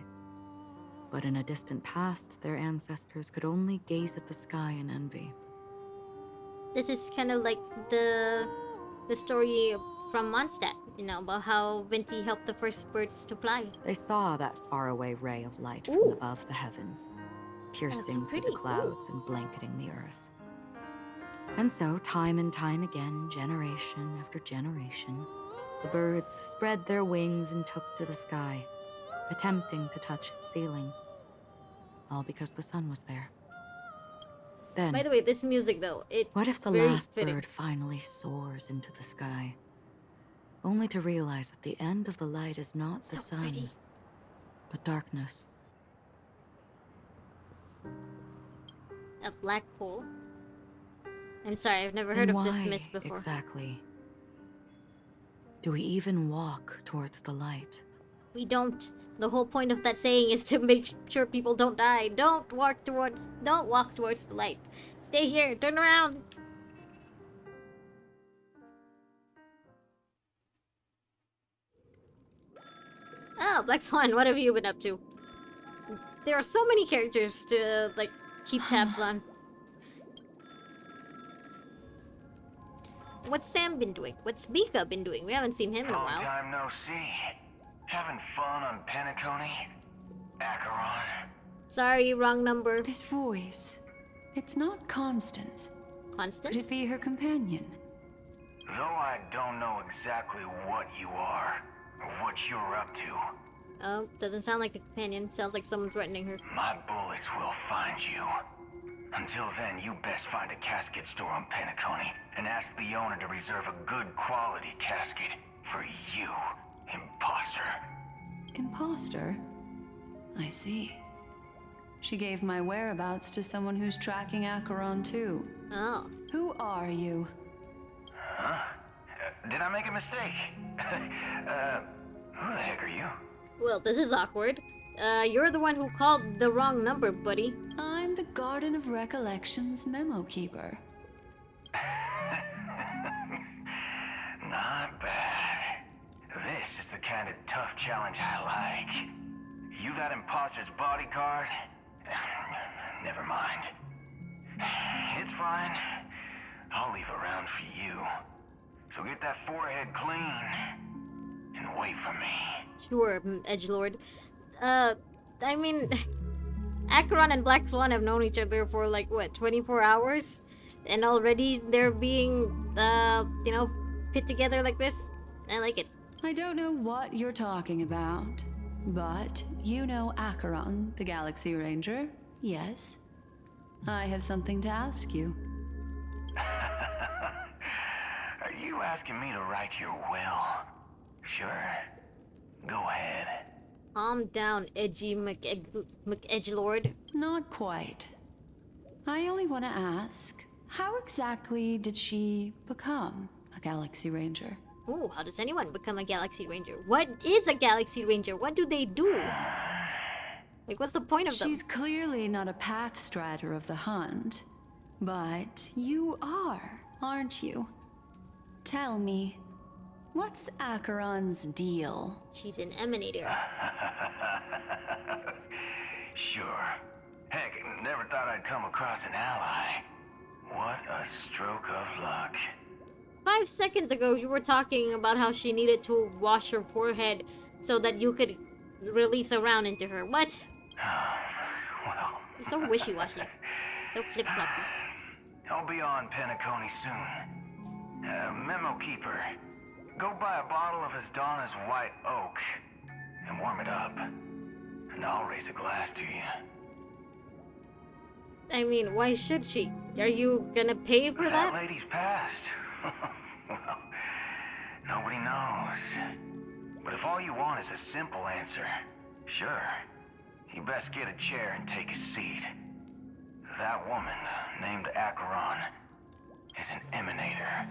But in a distant past, their ancestors could only gaze at the sky in envy. This is kind of like the story from Mondstadt, you know, about how Venti helped the first birds to fly. They saw that faraway ray of light Ooh. from above the heavens, piercing through the clouds and blanketing the earth. And so, time and time again, generation after generation, the birds spread their wings and took to the sky, attempting to touch its ceiling. All because the sun was there. Then, By the way, this music though, what if the very last fitting. bird finally soars into the sky, only to realize that the end of the light is not the sun, pretty. but darkness? A black hole? I'm sorry, I've never Then heard of this why, myth before. exactly, do we even walk towards the light? We don't. The whole point of that saying is to make sure people don't die. Don't walk towards the light. Stay here, turn around. Oh, Black Swan, what have you been up to? There are so many characters to, like, keep tabs on. What's Sam been doing? What's Mika been doing? We haven't seen him in a Long while. time no see. Having fun on Penacony? Acheron? Sorry, wrong number. This voice. It's not Constance. Constance? Could it be her companion? Though I don't know exactly what you are, or what you're up to, Oh, doesn't sound like a companion. Sounds like someone threatening her. my bullets will find you. Until then, you best find a casket store on Penacony and ask the owner to reserve a good quality casket for you, imposter. Imposter? I see. She gave my whereabouts to someone who's tracking Acheron too. Oh. Who are you? Huh? Did I make a mistake? Who the heck are you? Well, this is awkward. You're the one who called the wrong number, buddy. I'm the Garden of Recollection's memo keeper. Not bad. This is the kind of tough challenge I like. You that imposter's bodyguard? Never mind. It's fine. I'll leave a round for you. So get that forehead clean and wait for me. Sure, edgelord. I mean, Acheron and Black Swan have known each other for like, what, 24 hours? And already they're being, you know, put together like this? I like it. I don't know what you're talking about, but you know Acheron, the Galaxy Ranger, yes? I have something to ask you. Are you asking me to write your will? Sure. Go ahead. Calm down, edgy McEdgelord. Not quite. I only want to ask, how exactly did she become a Galaxy Ranger? Ooh, how does anyone become a Galaxy Ranger? What is a Galaxy Ranger? What do they do? Like, what's the point of them? She's clearly not a path strider of the hunt. But you are, aren't you? Tell me, what's Acheron's deal? She's an emanator. Sure. Heck, never thought I'd come across an ally. What a stroke of luck. 5 seconds ago, you were talking about how she needed to wash her forehead so that you could release a round into her. What? Well... You're so wishy-washy. So flip-floppy. I'll be on Penacony soon. Memo Keeper, go buy a bottle of Asdana's White Oak and warm it up. And I'll raise a glass to you. I mean, why should she? Are you gonna pay for that? That lady's passed. Well, nobody knows. But if all you want is a simple answer, sure. You best get a chair and take a seat. That woman, named Acheron, is an emanator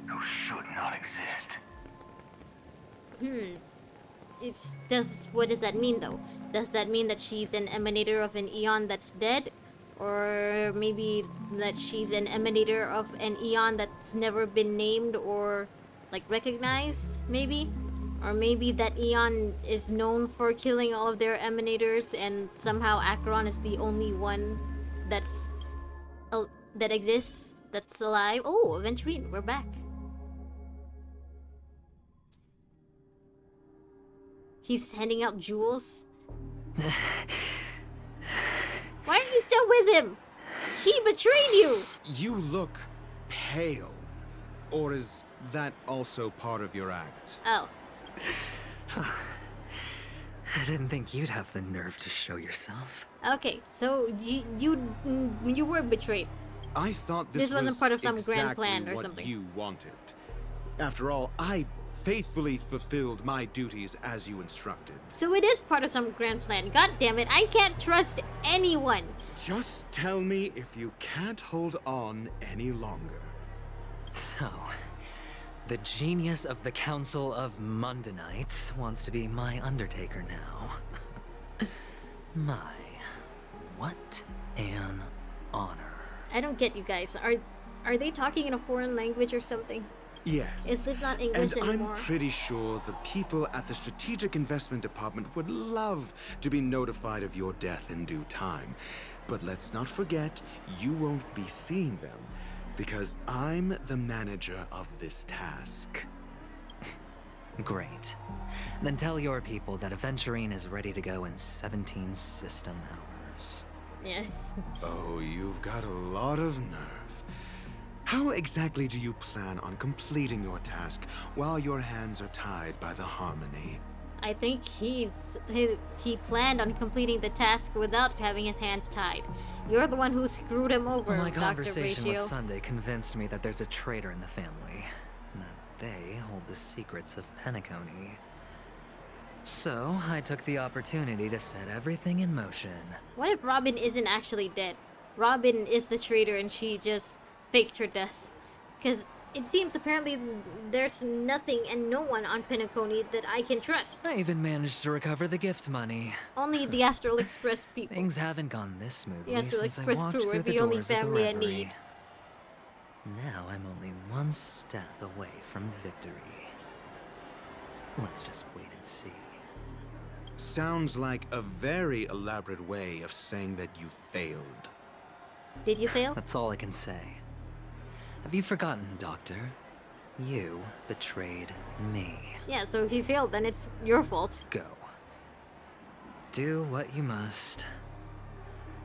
who should not exist. What does that mean, though? Does that mean that she's an emanator of an eon that's dead? Or maybe that she's an emanator of an eon that's never been named or, like, recognized, maybe? Or maybe that eon is known for killing all of their emanators and somehow Acheron is the only one that's... that exists, that's alive. Oh, Aventurine, we're back. He's handing out jewels. Why are you still with him? He betrayed you! You look pale. Or is that also part of your act? Oh. I didn't think you'd have the nerve to show yourself. Okay, so you were betrayed. I thought this wasn't part of some exactly grand plan or what something. You wanted. After all, I faithfully fulfilled my duties as you instructed. So it is part of some grand plan. God damn it, I can't trust anyone. Just tell me if you can't hold on any longer. So, the genius of the Council of Mundanites wants to be my Undertaker now. My, what an honor. I don't get you guys. Are they talking in a foreign language or something? Yes. Is this not English and anymore? I'm pretty sure the people at the Strategic Investment Department would love to be notified of your death in due time. But let's not forget, you won't be seeing them, because I'm the manager of this task. Great. Then tell your people that Aventurine is ready to go in 17 system hours. Yes. Oh, you've got a lot of nerve. How exactly do you plan on completing your task while your hands are tied by the Harmony? I think he planned on completing the task without having his hands tied. You're the one who screwed him over, My Dr. conversation with Ratio. Sunday convinced me that there's a traitor in the family, and that they hold the secrets of Penacony. So, I took the opportunity to set everything in motion. What if Robin isn't actually dead? Robin is the traitor and she just faked her death. Because it seems apparently there's nothing and no one on Penacony that I can trust. I even managed to recover the gift money. Only the Astral Express people. Things haven't gone this smoothly The Astral since Express I walked crew are through the the only doors of the family I Reverie. need. Now I'm only one step away from victory. Let's just wait and see. Sounds like a very elaborate way of saying that you failed. Did you fail? That's all I can say. Have you forgotten, Doctor? You betrayed me. Yeah, so if you failed, then it's your fault. Go. Do what you must.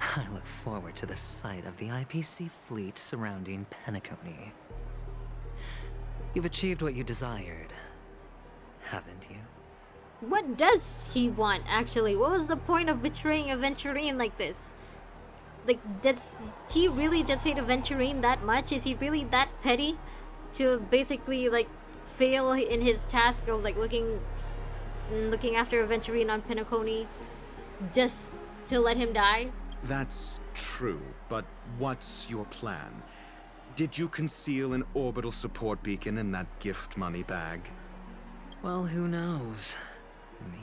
I look forward to the sight of the IPC fleet surrounding Penacony. You've achieved what you desired, haven't you? What does he want, actually? What was the point of betraying Aventurine like this? Like, does he really just hate Aventurine that much? Is he really that petty to basically, like, fail in his task of, like, looking after Aventurine on Penacony just to let him die? That's true, but what's your plan? Did you conceal an orbital support beacon in that gift money bag? Well, who knows?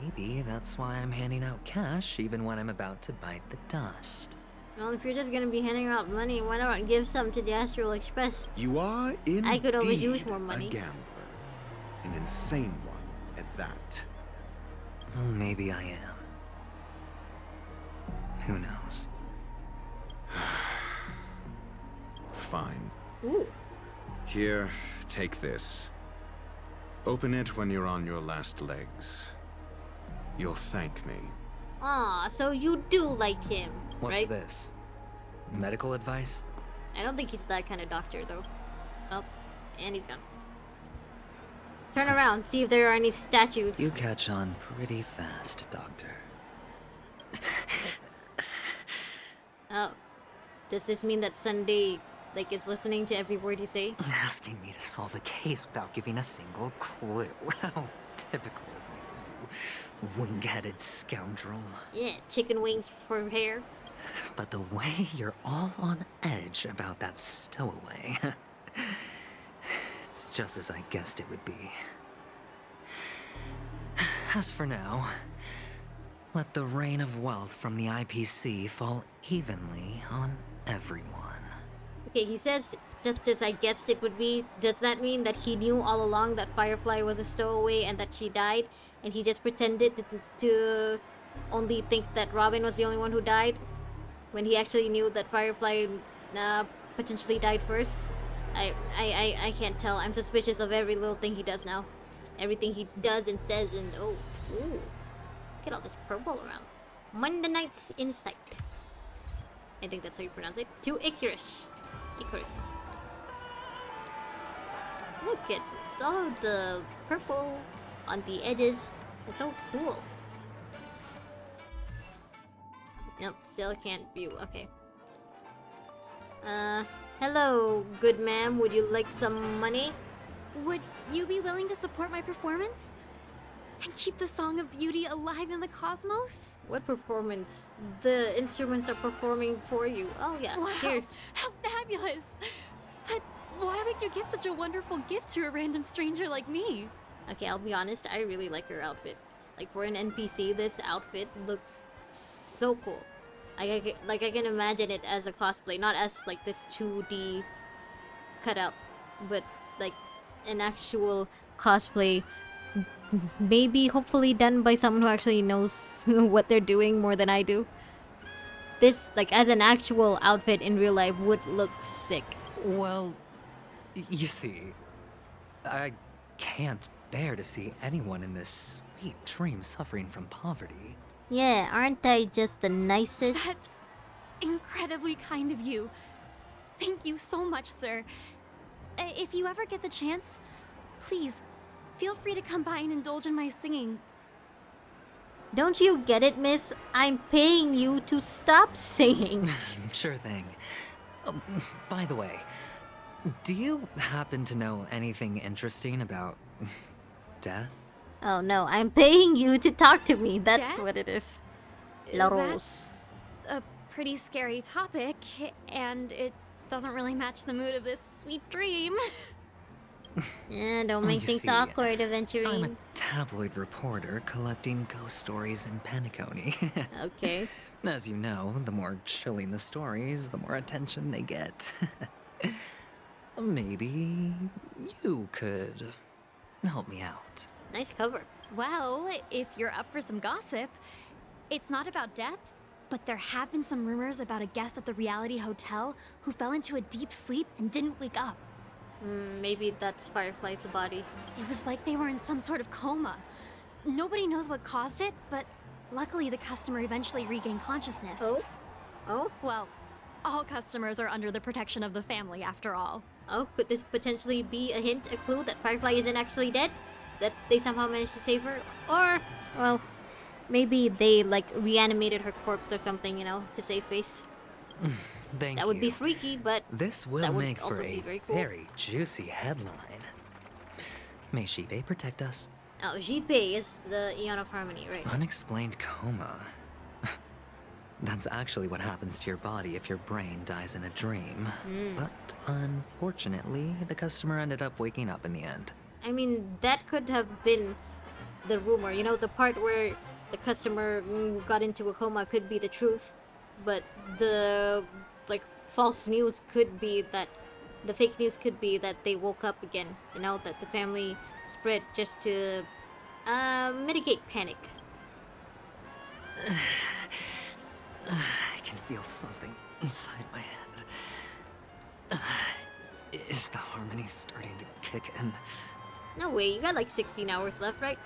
Maybe that's why I'm handing out cash even when I'm about to bite the dust. Well, if you're just gonna be handing out money, why not give some to the Astral Express? You are indeed I could always use more money. a gambler. An insane one at that. Well, maybe I am. Who knows? Fine. Ooh. Here, take this. Open it when you're on your last legs. You'll thank me. Aw, so you do like him, What's right? this? Medical advice? I don't think he's that kind of doctor, though. Oh, and he's gone. Turn around, see if there are any statues. You catch on pretty fast, Doctor. Oh, does this mean that Sunday, like, is listening to every word you say? Asking me to solve a case without giving a single clue. How typical of you, you wing-headed scoundrel. Yeah, chicken wings for hair. But the way you're all on edge about that stowaway, it's just as I guessed it would be. As for now, let the rain of wealth from the IPC fall evenly on everyone. Okay, he says, just as I guessed it would be. Does that mean that he knew all along that Firefly was a stowaway and that she died, and he just pretended to only think that Robin was the only one who died, when he actually knew that Firefly potentially died first? I can't tell. I'm suspicious of every little thing he does now. Everything he does and says, and oh, ooh. Look at all this purple around. Monday Night's Insight. I think that's how you pronounce it. To Icarus. Icarus. Look at all the purple on the edges. It's so cool. Nope, still can't view. Okay. Hello, good ma'am. Would you like some money? Would you be willing to support my performance? And keep the Song of Beauty alive in the cosmos? What performance? The instruments are performing for you. Oh yeah, Wow, here. how fabulous! But why would you give such a wonderful gift to a random stranger like me? Okay, I'll be honest, I really like your outfit. Like, for an NPC, this outfit looks so cool. I can imagine it as a cosplay, not as like this 2D cutout, but like an actual cosplay. Maybe, hopefully done by someone who actually knows what they're doing more than I do. This, like, as an actual outfit in real life would look sick. Well, you see, I can't bear to see anyone in this sweet dream suffering from poverty. Yeah, aren't I just the nicest? That's incredibly kind of you. Thank you so much, sir. If you ever get the chance, please, feel free to come by and indulge in my singing. Don't you get it, miss? I'm paying you to stop singing. Sure thing. By the way, do you happen to know anything interesting about death? Oh no, I'm paying you to talk to me. That's Death? what it is. La Rose. That's a pretty scary topic, and it doesn't really match the mood of this sweet dream. Yeah, don't make You things see, awkward, Aventurine. I'm a tabloid reporter collecting ghost stories in Penacony. Okay. As you know, the more chilling the stories, the more attention they get. Maybe you could help me out. Nice cover. Well, if you're up for some gossip, it's not about death, but there have been some rumors about a guest at the reality hotel who fell into a deep sleep and didn't wake up. Maybe that's Firefly's body. It was like they were in some sort of coma. Nobody knows what caused it, but luckily the customer eventually regained consciousness. Oh? Oh? Well, all customers are under the protection of the family after all. Oh, could this potentially be a hint, a clue that Firefly isn't actually dead? That they somehow managed to save her? Or, well, maybe they, like, reanimated her corpse or something, you know, to save face. Thank That would be you. freaky, but This will that would make also for be a very cool. very juicy headline. May Shibe protect us. Oh, Jipe is the Eon of Harmony, right? Unexplained coma. That's actually what happens to your body if your brain dies in a dream. But unfortunately, the customer ended up waking up in the end. I mean, that could have been the rumor. You know, the part where the customer got into a coma could be the truth, but the like false news could be that the fake news could be that they woke up again. You know, that the family spread just to mitigate panic. I can feel something inside my head. Is the harmony starting to kick in? No way, you got like 16 hours left, right?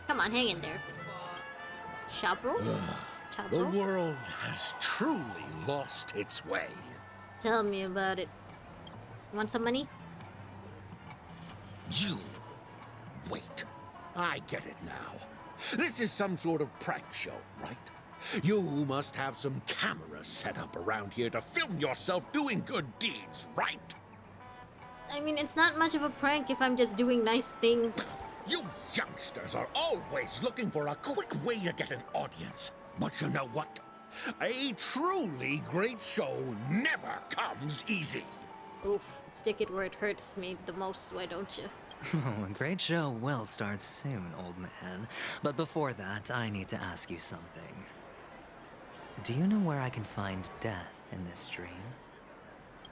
Come on, hang in there. Shop roll? Chop The roll? world has truly lost its way. Tell me about it. Want some money? You... Wait. I get it now. This is some sort of prank show, right? You must have some cameras set up around here to film yourself doing good deeds, right? I mean, it's not much of a prank if I'm just doing nice things. You youngsters are always looking for a quick way to get an audience. But you know what? A truly great show never comes easy. Oof, stick it where it hurts me the most, why don't you? Oh, a great show will start soon, old man. But before that, I need to ask you something. Do you know where I can find death in this dream?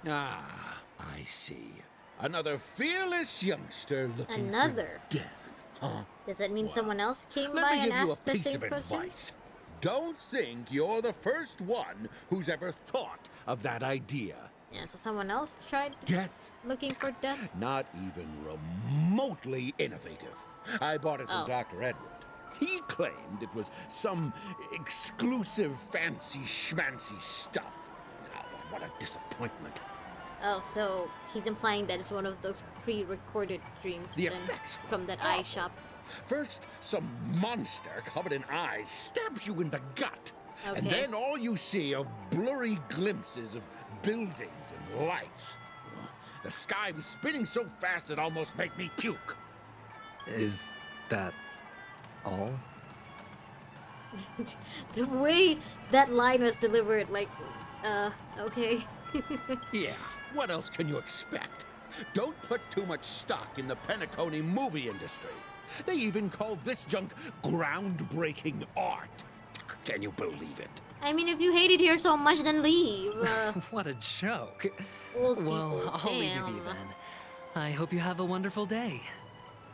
Ah, I see. Another fearless youngster looking Another? for death, huh? Does that mean someone else came Let by me and give you a asked the piece same of question? advice. Don't think you're the first one who's ever thought of that idea. Yeah, so someone else tried Death? looking for death? Not even remotely innovative. I bought it from Oh. Dr. Edward. He claimed it was some exclusive fancy schmancy stuff. Now, what a disappointment. Oh, so he's implying that it's one of those pre-recorded dreams The then effects from that eye shop. First, some monster covered in eyes stabs you in the gut. And Okay. then all you see are blurry glimpses of buildings and lights. The sky was spinning so fast it almost made me puke. Is that all? The way that line was delivered, like, okay. Yeah, what else can you expect? Don't put too much stock in the Penacony movie industry. They even call this junk groundbreaking art. Can you believe it? I mean, if you hate it here so much, then leave. What a joke. Old Well, people, I'll leave you be damn. then. I hope you have a wonderful day.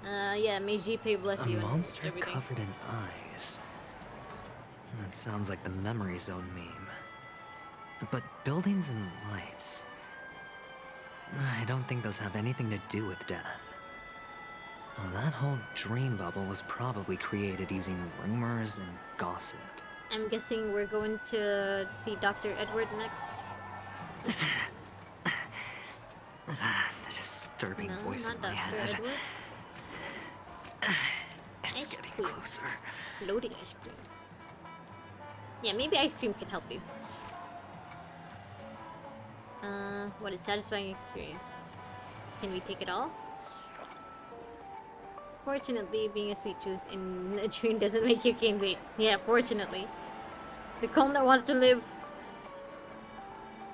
Yeah, may GP bless A you and monster everything. covered in eyes. That sounds like the memory zone meme. But buildings and lights... I don't think those have anything to do with death. Well, that whole dream bubble was probably created using rumors and gossip. I'm guessing we're going to see Dr. Edward next. The disturbing No, voice not in my Dr. head. Edward. It's getting cream. closer. Loading ice cream. Yeah, maybe ice cream can help you. What is satisfying experience? Can we take it all? Fortunately, being a sweet tooth in a dream doesn't make you gain weight. Yeah, fortunately. The comb that wants to live.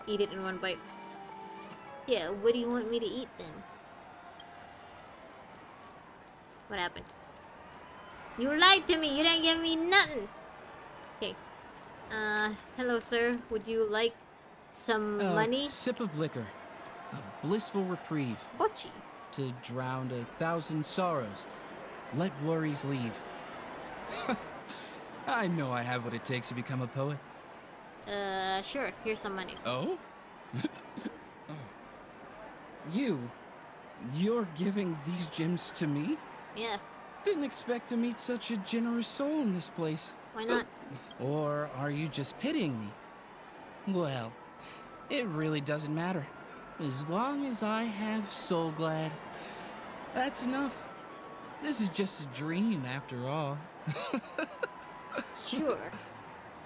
Eat it in one bite. Yeah, what do you want me to eat then? What happened? You lied to me! You didn't give me nothing! Okay. Hello sir. Would you like some money? Sip of liquor. A blissful reprieve. Bocce. To drown 1,000 sorrows. Let worries leave. I know I have what it takes to become a poet. Sure. Here's some money. Oh? Oh. You're giving these gems to me? Yeah. Didn't expect to meet such a generous soul in this place. Why not? Or are you just pitying me? Well, it really doesn't matter. As long as I have Soulglad, that's enough. This is just a dream after all. Sure.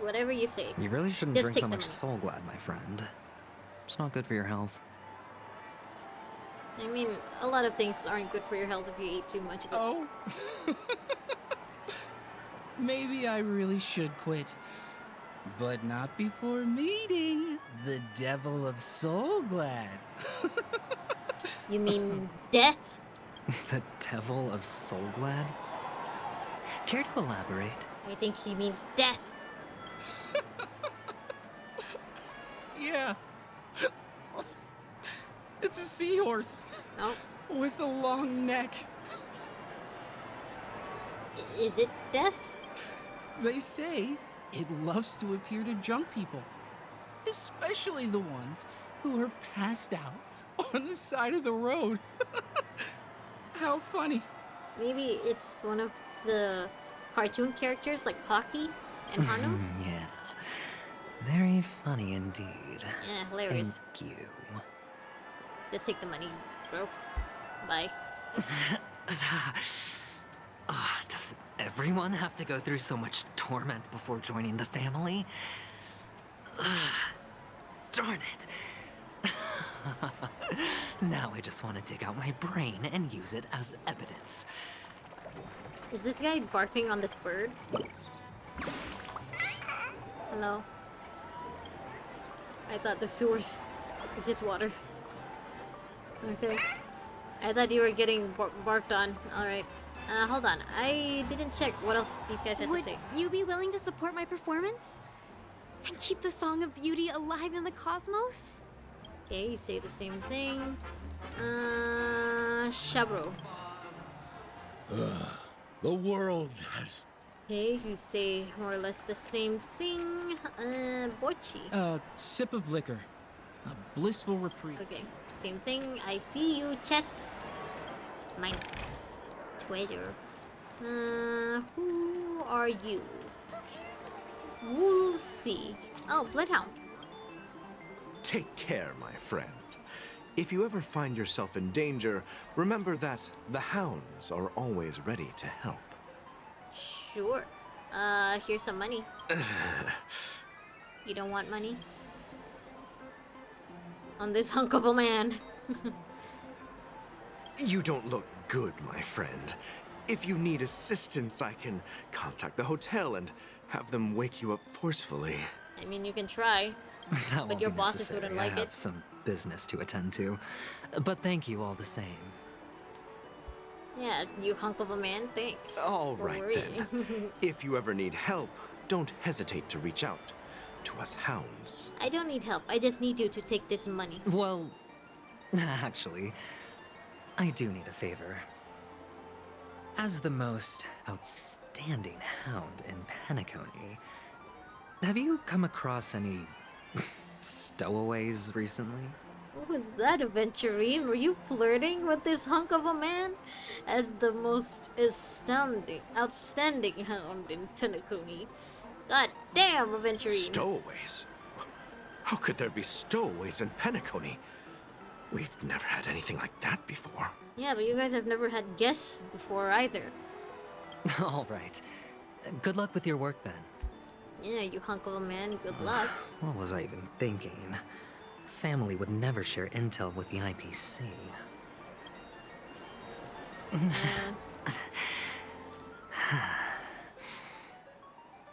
Whatever you say. You really shouldn't Just drink take so the much Soul Glad, my friend. It's not good for your health. I mean, a lot of things aren't good for your health if you eat too much. But... Oh? Maybe I really should quit. But not before meeting the Devil of Soulglad. You mean death? The Devil of Soul Glad? Care to elaborate? I think he means death. Yeah. It's a seahorse. Oh. With a long neck. Is it death? They say it loves to appear to drunk people. Especially the ones who are passed out on the side of the road. How funny. Maybe it's one of the cartoon characters like Pocky and Hano? Yeah. Very funny indeed. Yeah, hilarious. Thank you. Just take the money, bro. Bye. Does everyone have to go through so much torment before joining the family? Darn it. Now I just want to dig out my brain and use it as evidence. Is this guy barking on this bird? Hello? I thought the sewers is just water. Okay. I thought you were getting barked on. Alright. Hold on. I didn't check what else these guys had to say. Would you be willing to support my performance? And keep the Song of Beauty alive in the cosmos? Okay, you say the same thing. Shabro. The world has... Okay, you say more or less the same thing. Bochi. Sip of liquor. A blissful reprieve. Okay, same thing. I see you, chest. Mine. Treasure. Who are you? We'll see. Oh, Bloodhound. Take care, my friend. If you ever find yourself in danger, remember that the hounds are always ready to help. Sure. Here's some money. You don't want money? On this hunk of a man. You don't look good, my friend. If you need assistance, I can contact the hotel and have them wake you up forcefully. I mean, you can try. That But your bosses wouldn't like I have it. some business to attend to. But thank you all the same. Yeah, you hunk of a man, thanks. All For right free. then. If you ever need help, don't hesitate to reach out to us hounds. I don't need help. I just need you to take this money. Well, actually, I do need a favor. As the most outstanding hound in Penacony, have you come across any stowaways recently? What was that, Aventurine? Were you flirting with this hunk of a man? As the most outstanding hound in Penacony. God damn, Aventurine. Stowaways? How could there be stowaways in Penacony? We've never had anything like that before. Yeah, but you guys have never had guests before either. All right. Good luck with your work then. Yeah, you hunk of a man, good luck. What was I even thinking? Family would never share intel with the IPC.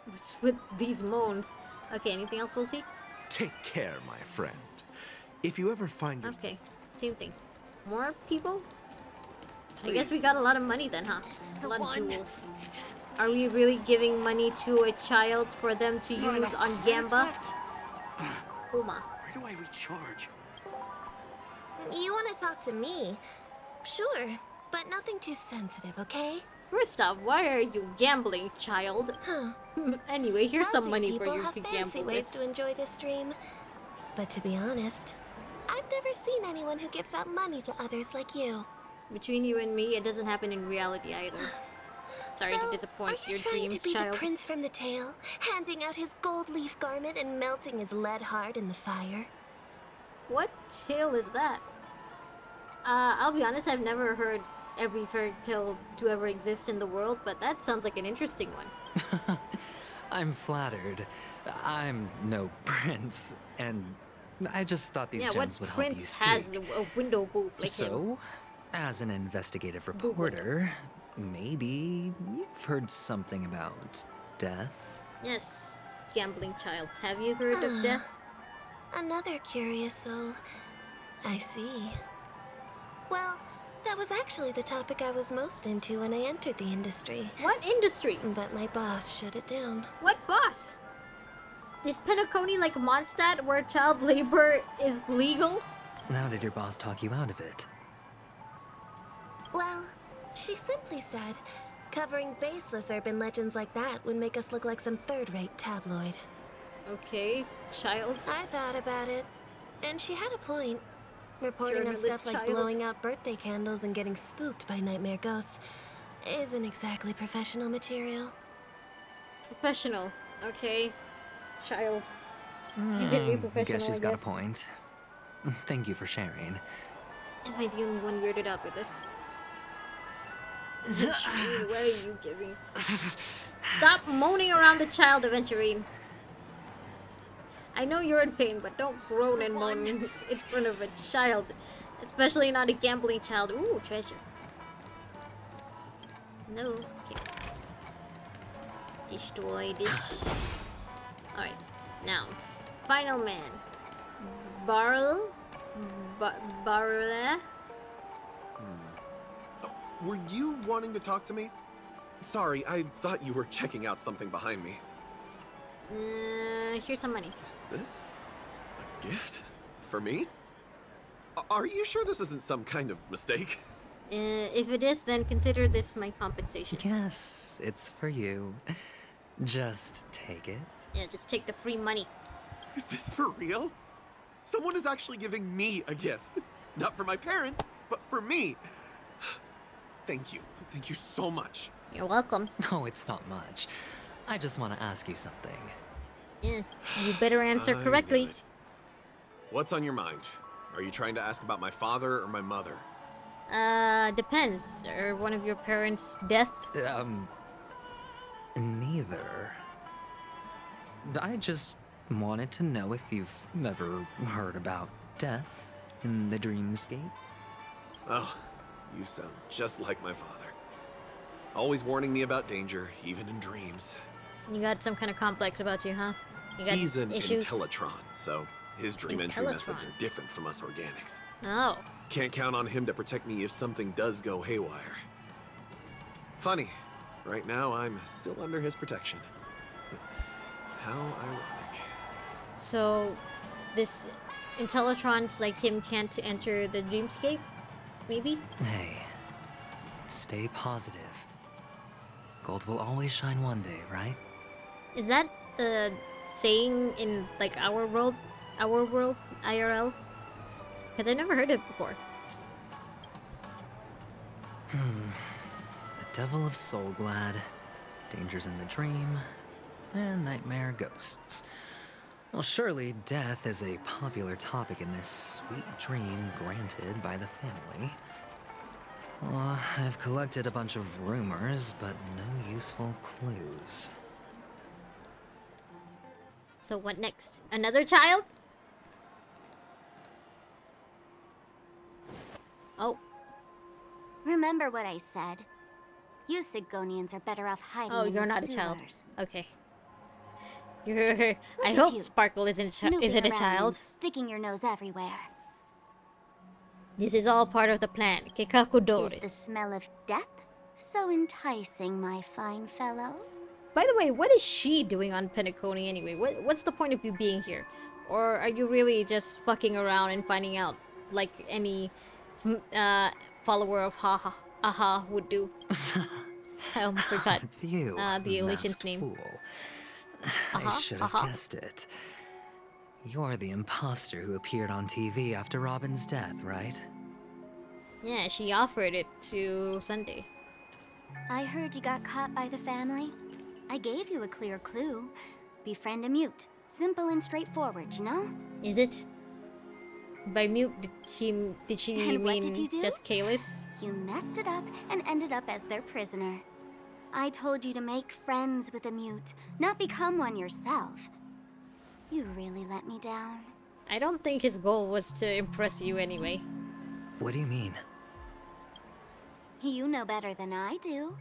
What's with these moans? Okay, anything else we'll see? Take care, my friend. If you ever find your... Okay, same thing. More people? I guess we got a lot of money then, huh? A lot of jewels. Are we really giving money to a child for them to use on Gamba? Uma. Where do I recharge? You want to talk to me? Sure, but nothing too sensitive, okay? First off, why are you gambling, child? Anyway, here's some money for you to People have fancy gamble ways with. to enjoy this dream. But to be honest, I've never seen anyone who gives out money to others like you. Between you and me, it doesn't happen in reality either. Sorry to disappoint your dreams, To be child. the prince from the tale, handing out his gold leaf garment and melting his lead heart in the fire. What tale is that? I'll be honest, I've never heard every fairy tale to ever exist in the world, but that sounds like an interesting one. I'm flattered. I'm no prince, and I just thought these Yeah, gems what would help you prince speak. has a window boob like him? So, as an investigative reporter, maybe you've heard something about death? Yes, gambling child. Have you heard of death? Another curious soul. I see. Well, That was actually the topic I was most into when I entered the industry. What industry? But my boss shut it down. What boss? Is Penacony like Mondstadt where child labor is legal? How did your boss talk you out of it? Well, she simply said, covering baseless urban legends like that would make us look like some third-rate tabloid. Okay, child. I thought about it, and she had a point. Reporting on stuff like blowing out birthday candles and getting spooked by nightmare ghosts isn't exactly professional material. Professional, okay. Child. You can be professional, Guess she's got a point. Thank you for sharing. Am I the only one weirded out with this? Aventurine, what are you giving? Stop moaning around the child, Aventurine. I know you're in pain, but don't groan and moan in front of a child. Especially not a gambling child. Ooh, treasure. No. Okay. Destroy this. Alright. Now. Final man. Barrel? Barrel? Were you wanting to talk to me? Sorry, I thought you were checking out something behind me. Here's some money. Is this a gift? For me? Are you sure this isn't some kind of mistake? If it is, then consider this my compensation. Yes, it's for you. Just take it. Yeah, just take the free money. Is this for real? Someone is actually giving me a gift. Not for my parents, but for me. Thank you. Thank you so much. You're welcome. Oh, it's not much. I just want to ask you something. Yeah, you better answer correctly. What's on your mind? Are you trying to ask about my father or my mother? Depends. Are one of your parents' death? Neither. I just wanted to know if you've ever heard about death in the dreamscape. Oh, you sound just like my father. Always warning me about danger, even in dreams. You got some kind of complex about you, huh? You got He's an issues? Intellitron, so his dream entry methods are different from us organics. Oh. Can't count on him to protect me if something does go haywire. Funny, right now I'm still under his protection. How ironic. So, this Intellitrons like him can't enter the dreamscape? Maybe? Hey, stay positive. Gold will always shine one day, right? Is that a saying in like our world, IRL? Because I never heard it before. The Devil of Soulglad, Dangers in the Dream, and Nightmare Ghosts. Well, surely death is a popular topic in this sweet dream granted by the family. Well, I've collected a bunch of rumors, but no useful clues. So what next? Another child? Oh. Remember what I said. You Sigonians are better off hiding Oh, in you're the not a child. sewers. Okay. You're... I at hope you, Sparkle isn't a snooping isn't a around child. and sticking your nose everywhere. This is all part of the plan. Is Kekakudori. the smell of death so enticing, my fine fellow? By the way, what is she doing on Penacony anyway? What's the point of you being here? Or are you really just fucking around and finding out like any follower of Aha would do? I almost forgot. It's you, the Elysian's masked name. fool. I should have guessed it. You're the imposter who appeared on TV after Robin's death, right? Yeah, she offered it to Sunday. I heard you got caught by the family. I gave you a clear clue. Befriend a mute. Simple and straightforward, you know? Is it? By mute, did she And what mean did you do? just Kalis? You messed it up and ended up as their prisoner. I told you to make friends with a mute, not become one yourself. You really let me down. I don't think his goal was to impress you anyway. What do you mean? You know better than I do.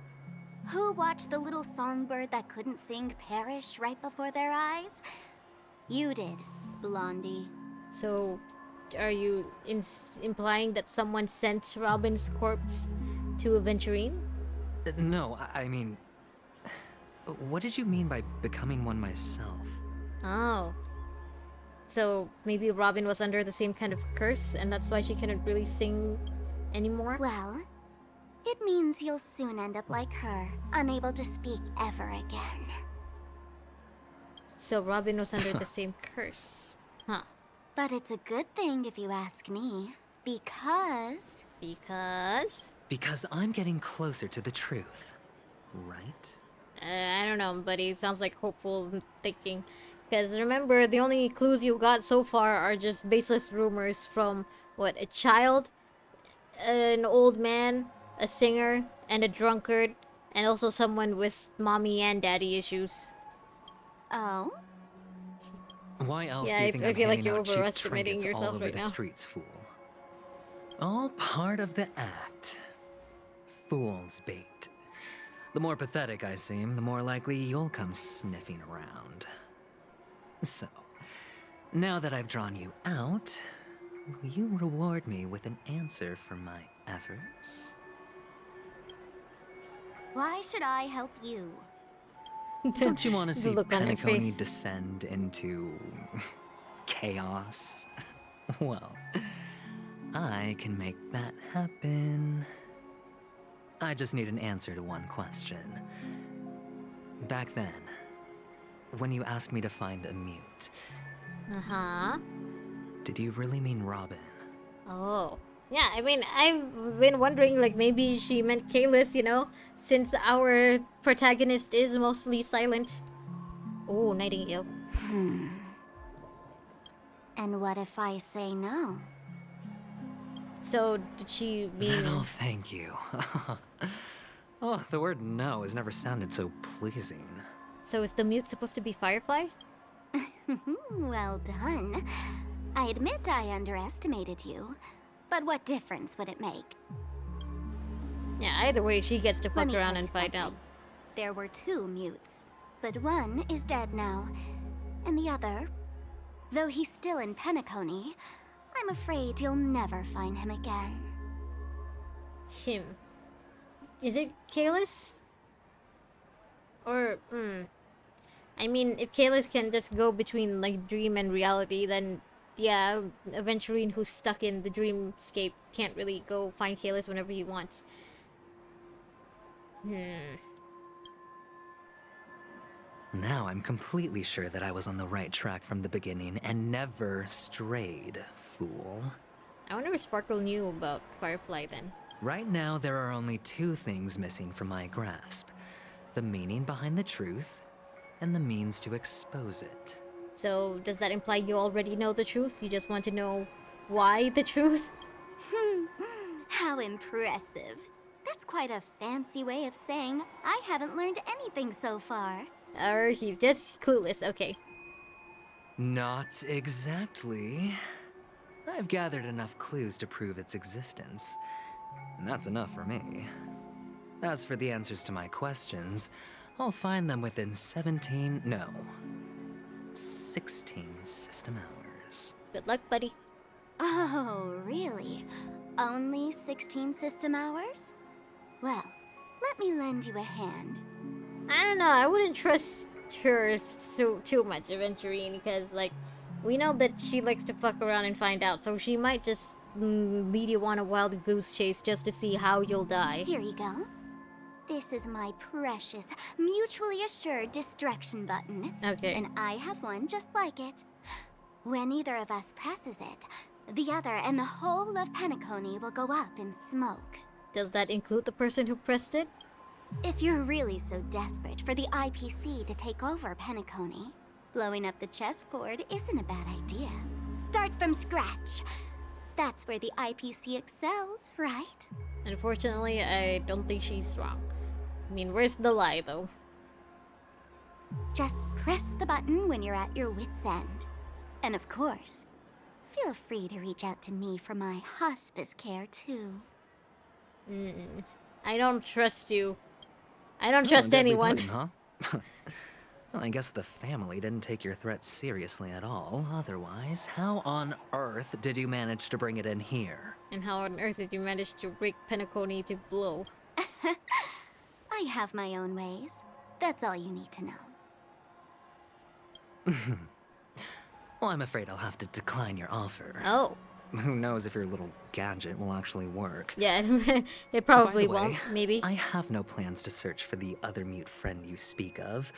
Who watched the little songbird that couldn't sing perish right before their eyes? You did, Blondie. So, are you implying that someone sent Robin's corpse to Aventurine? No, I mean... What did you mean by becoming one myself? Oh. So maybe Robin was under the same kind of curse, and that's why she couldn't really sing anymore? Well, it means you'll soon end up like her, unable to speak ever again. So Robin was under the same curse. Huh. But it's a good thing if you ask me. Because... Because I'm getting closer to the truth. Right? I don't know, buddy. It sounds like hopeful thinking. Because remember, the only clues you got so far are just baseless rumors from, what, a child, an old man, a singer, and a drunkard, and also someone with mommy and daddy issues. Oh? Why else Yeah, do you think I I'm feel like handing you're out cheap overestimating trinkets all yourself over right the now. streets, fool? All part of the act. Fool's bait. The more pathetic I seem, the more likely you'll come sniffing around. So, now that I've drawn you out, will you reward me with an answer for my efforts? Why should I help you? Don't you want to see look on her Penacony face. descend into... chaos? Well, I can make that happen. I just need an answer to one question. Back then, when you asked me to find a mute, Uh-huh. did you really mean Robin? Oh. Yeah, I mean, I've been wondering, like, maybe she meant Kalis, you know? Since our protagonist is mostly silent. Oh, Nightingale. And what if I say no? So, did she mean... Oh, thank you. Oh, the word no has never sounded so pleasing. So is the mute supposed to be Firefly? Well done. I admit I underestimated you. But what difference would it make? Yeah, either way, she gets to Let fuck me around tell and you find out. something. There were 2 mutes, but one is dead now, and the other, though he's still in Penacony, I'm afraid you'll never find him again. Him. Is it Kalis? Or, I mean, if Kalis can just go between, like, dream and reality, then, yeah, Aventurine who's stuck in the dreamscape can't really go find Kalis whenever he wants. Now I'm completely sure that I was on the right track from the beginning and never strayed, fool. I wonder if Sparkle knew about Firefly then. Right now, there are only 2 things missing from my grasp. The meaning behind the truth, and the means to expose it. So, does that imply you already know the truth? You just want to know why the truth? How impressive. That's quite a fancy way of saying I haven't learned anything so far. Or he's just clueless, okay. Not exactly. I've gathered enough clues to prove its existence, and that's enough for me. As for the answers to my questions, I'll find them within 16 system hours. Good luck, buddy. Oh, really? Only 16 system hours? Well, let me lend you a hand. I don't know, I wouldn't trust her too much, Aventurine, because, like, we know that she likes to fuck around and find out, so she might just lead you on a wild goose chase just to see how you'll die. Here you go. This is my precious, mutually assured distraction button. Okay. And I have one just like it. When either of us presses it, the other and the whole of Penacony will go up in smoke. Does that include the person who pressed it? If you're really so desperate for the IPC to take over Penacony, blowing up the chessboard isn't a bad idea. Start from scratch. That's where the IPC excels, right? Unfortunately, I don't think she's wrong. I mean, where's the lie, though? Just press the button when you're at your wit's end. And of course, feel free to reach out to me for my hospice care, too. I don't trust you. I don't trust anyone. Button, huh? Well, I guess the family didn't take your threat seriously at all. Otherwise, how on earth did you manage to bring it in here? And how on earth did you manage to break Penacony to blow? I have my own ways. That's all you need to know. Well, I'm afraid I'll have to decline your offer. Oh. Who knows if your little gadget will actually work. Yeah, it probably By the way, won't, maybe. I have no plans to search for the other mute friend you speak of.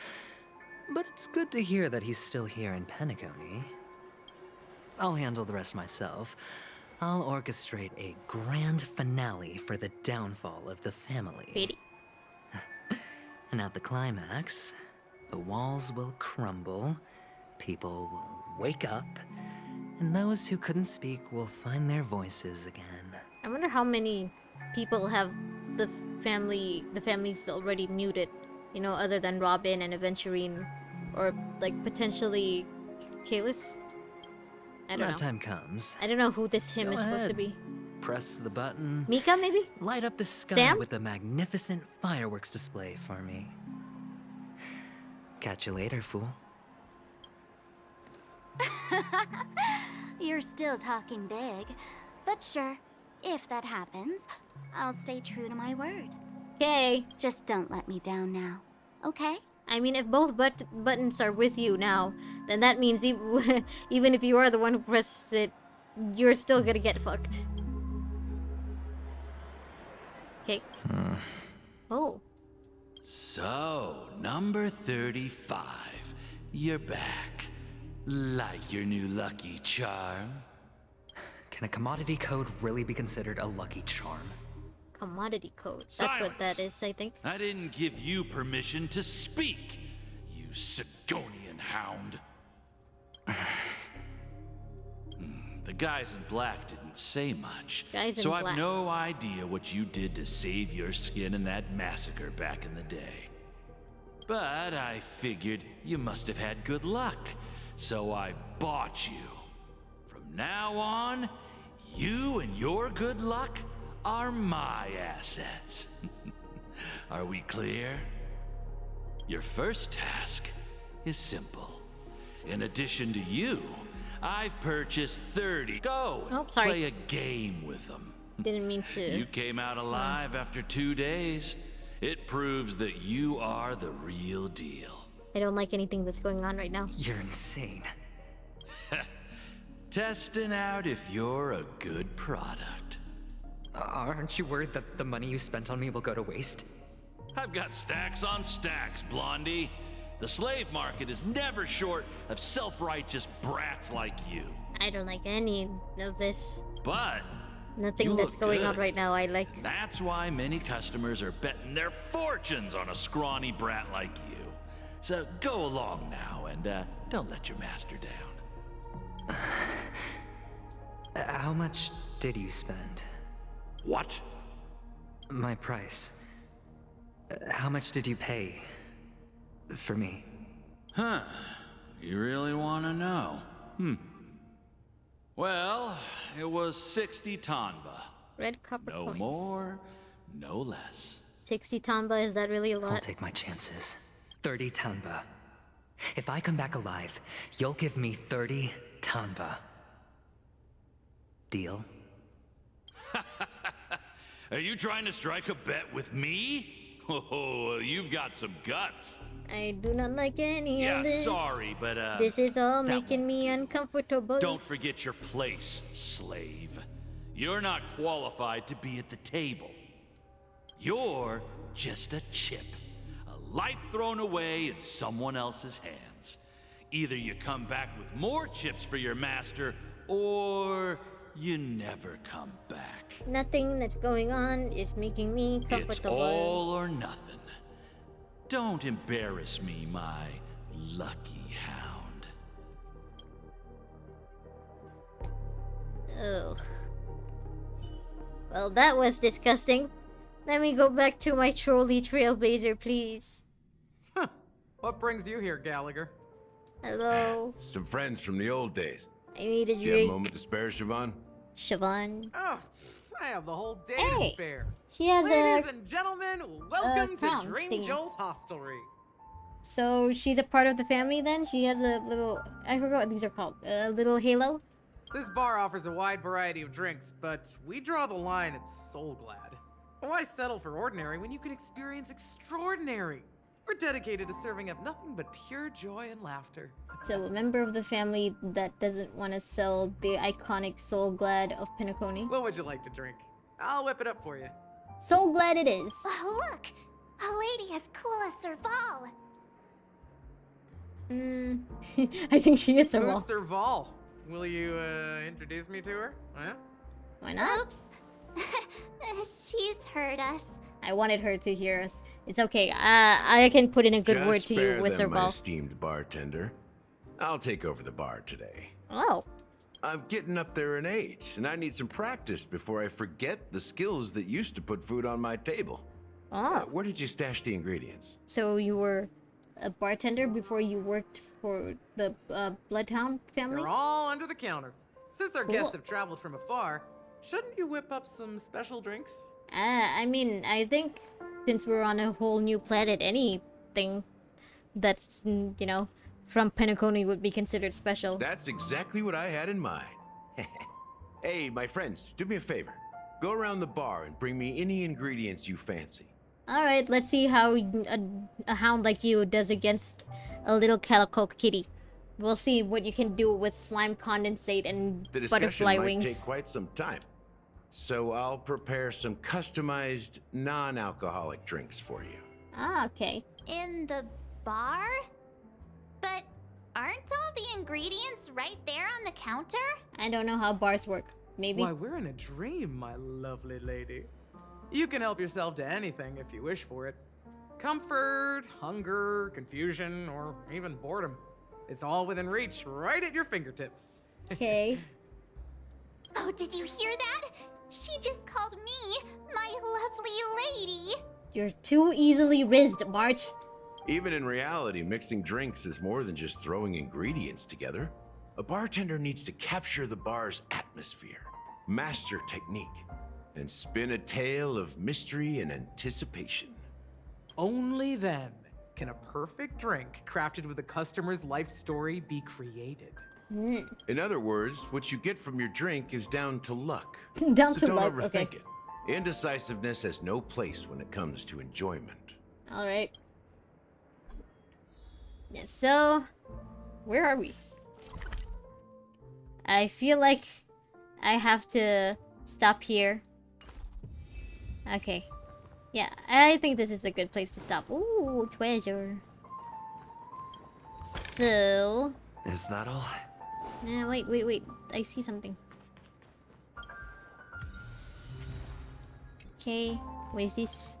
But it's good to hear that he's still here in Penacony. I'll handle the rest myself. I'll orchestrate a grand finale for the downfall of the family. And at the climax, the walls will crumble, people will wake up, and those who couldn't speak will find their voices again. I wonder how many people have the families already muted, you know, other than Robin and Aventurine, or like potentially Kalis. I don't know. That time comes. I don't know who this him Go is supposed to ahead. be. Press the button. Mika, maybe? Light up the sky Sam? with a magnificent fireworks display for me. Catch you later, fool. You're still talking big. But sure, if that happens, I'll stay true to my word. Okay. Just don't let me down now, okay? I mean, if both buttons are with you now, then that means even if you are the one who pressed it, you're still gonna get fucked. Okay. Oh. So, number 35. You're back. Like your new lucky charm? Can a commodity code really be considered a lucky charm? Commodity code. That's what that is, I think. I didn't give you permission to speak, you Sigonian hound. The guys in black didn't say much, so I've no idea what you did to save your skin in that massacre back in the day. But I figured you must have had good luck, so I bought you. From now on, you and your good luck are my assets. Are we clear? Your first task is simple. In addition to you, I've purchased 30. Go and play a game with them. Didn't mean to. You came out alive after 2 days. It proves that you are the real deal. I don't like anything that's going on right now. You're insane. Testing out if you're a good product. Aren't you worried that the money you spent on me will go to waste? I've got stacks on stacks, Blondie. The slave market is never short of self-righteous brats like you. I don't like any of this. But nothing that's going on right now I like. That's why many customers are betting their fortunes on a scrawny brat like you. So go along now and don't let your master down. How much did you spend? What? My price. How much did you pay for me? Huh. You really want to know? Well, it was 60 tanba. Red copper No coins. more, no less. 60 tanba, is that really a lot? I'll take my chances. 30 tanba. If I come back alive, you'll give me 30 tanba. Deal? Are you trying to strike a bet with me? Oh, you've got some guts. I do not like any of this. Sorry, but this is all making me uncomfortable. Don't forget your place, slave. You're not qualified to be at the table. You're just a chip. A life thrown away in someone else's hands. Either you come back with more chips for your master, or you never come back. Nothing that's going on is making me comfortable. It's all or nothing. Don't embarrass me, my lucky hound. Ugh. Well, that was disgusting. Let me go back to my trolley trailblazer, please. What brings you here, Gallagher? Hello. Some friends from the old days. I need a You have a drink. moment to spare, Siobhan? Siobhan. Oh, I have the whole day Hey, to spare. she has Ladies a and gentlemen, welcome to crown Dream thingy. Jolt Hostelry. So she's a part of the family then? She has a little... I forgot what these are called. A little halo? This bar offers a wide variety of drinks, but we draw the line at Soul Glad. Why settle for ordinary when you can experience extraordinary? We're dedicated to serving up nothing but pure joy and laughter. So a member of the family that doesn't want to sell the iconic Soul Glad of Penacony. What would you like to drink? I'll whip it up for you. Soul Glad it is. Look! A lady as cool as Serval! I think she is Serval. Who's Serval? Will you, introduce me to her? Huh? Why not? Oops. She's heard us. I wanted her to hear us. It's okay. I can put in a good word to you with Just spare them, my Serval. esteemed bartender. I'll take over the bar today. Oh. I'm getting up there in age, and I need some practice before I forget the skills that used to put food on my table. Oh. Where did you stash the ingredients? So you were a bartender before you worked for the Bloodhound family? They're all under the counter. Since our Cool. guests have traveled from afar, shouldn't you whip up some special drinks? I mean, I think since we're on a whole new planet, anything that's, you know, from Penacony would be considered special. That's exactly what I had in mind. Hey, my friends, do me a favor. Go around the bar and bring me any ingredients you fancy. Alright, let's see how a hound like you does against a little calico kitty. We'll see what you can do with slime condensate and The discussion butterfly might wings. take quite some time. So I'll prepare some customized, non-alcoholic drinks for you. Ah, okay. In the bar? But aren't all the ingredients right there on the counter? I don't know how bars work. Maybe. Why, we're in a dream, my lovely lady. You can help yourself to anything if you wish for it. Comfort, hunger, confusion, or even boredom. It's all within reach, right at your fingertips. Okay. Oh, did you hear that? She just called me my lovely lady. You're too easily rizzed, March. Even in reality, mixing drinks is more than just throwing ingredients together. A bartender needs to capture the bar's atmosphere, master technique, and spin a tale of mystery and anticipation. Only then can a perfect drink crafted with a customer's life story be created. In other words, what you get from your drink is down to luck. Down So to don't luck, overthink okay. it. Indecisiveness has no place when it comes to enjoyment. Alright. Yeah, so... where are we? I feel like I have to stop here. Okay. Yeah, I think this is a good place to stop. Ooh, treasure. So... Is that all? Wait. I see something. Okay, what is this?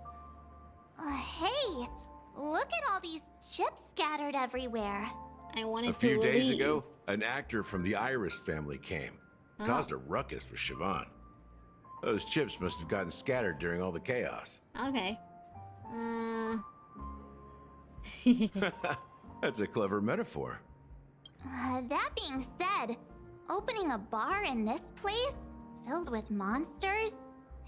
Hey, look at all these chips scattered everywhere. I wanted A few days ago, an actor from the Iris family came. Oh. Caused a ruckus with Siobhan. Those chips must have gotten scattered during all the chaos. Okay. That's a clever metaphor. That being said, opening a bar in this place, filled with monsters,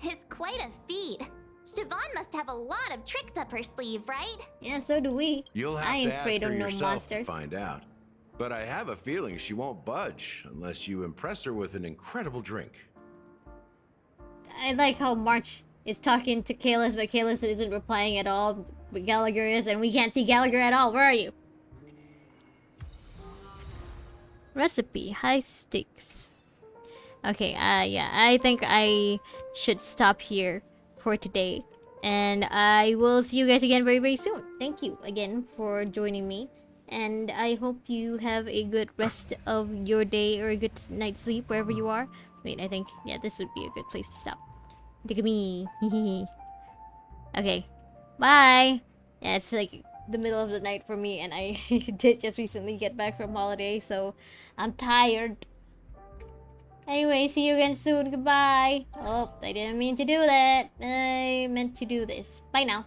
is quite a feat. Siobhan must have a lot of tricks up her sleeve, right? Yeah, so do we. You'll have I ain't to ask afraid her of no yourself monsters. to find out. But I have a feeling she won't budge unless you impress her with an incredible drink. I like how March is talking to Kalis, but Kalis isn't replying at all. But Gallagher is, and we can't see Gallagher at all. Where are you? Recipe, high stakes. Okay, yeah, I think I should stop here for today. And I will see you guys again very, very soon. Thank you again for joining me. And I hope you have a good rest of your day or a good night's sleep wherever you are. Wait, I think, yeah, this would be a good place to stop. Look at me. Okay, bye. Yeah, it's like the middle of the night for me, and I did just recently get back from holiday, so I'm tired. Anyway, see you again soon. Goodbye. Oh, I didn't mean to do that. I meant to do this. Bye now.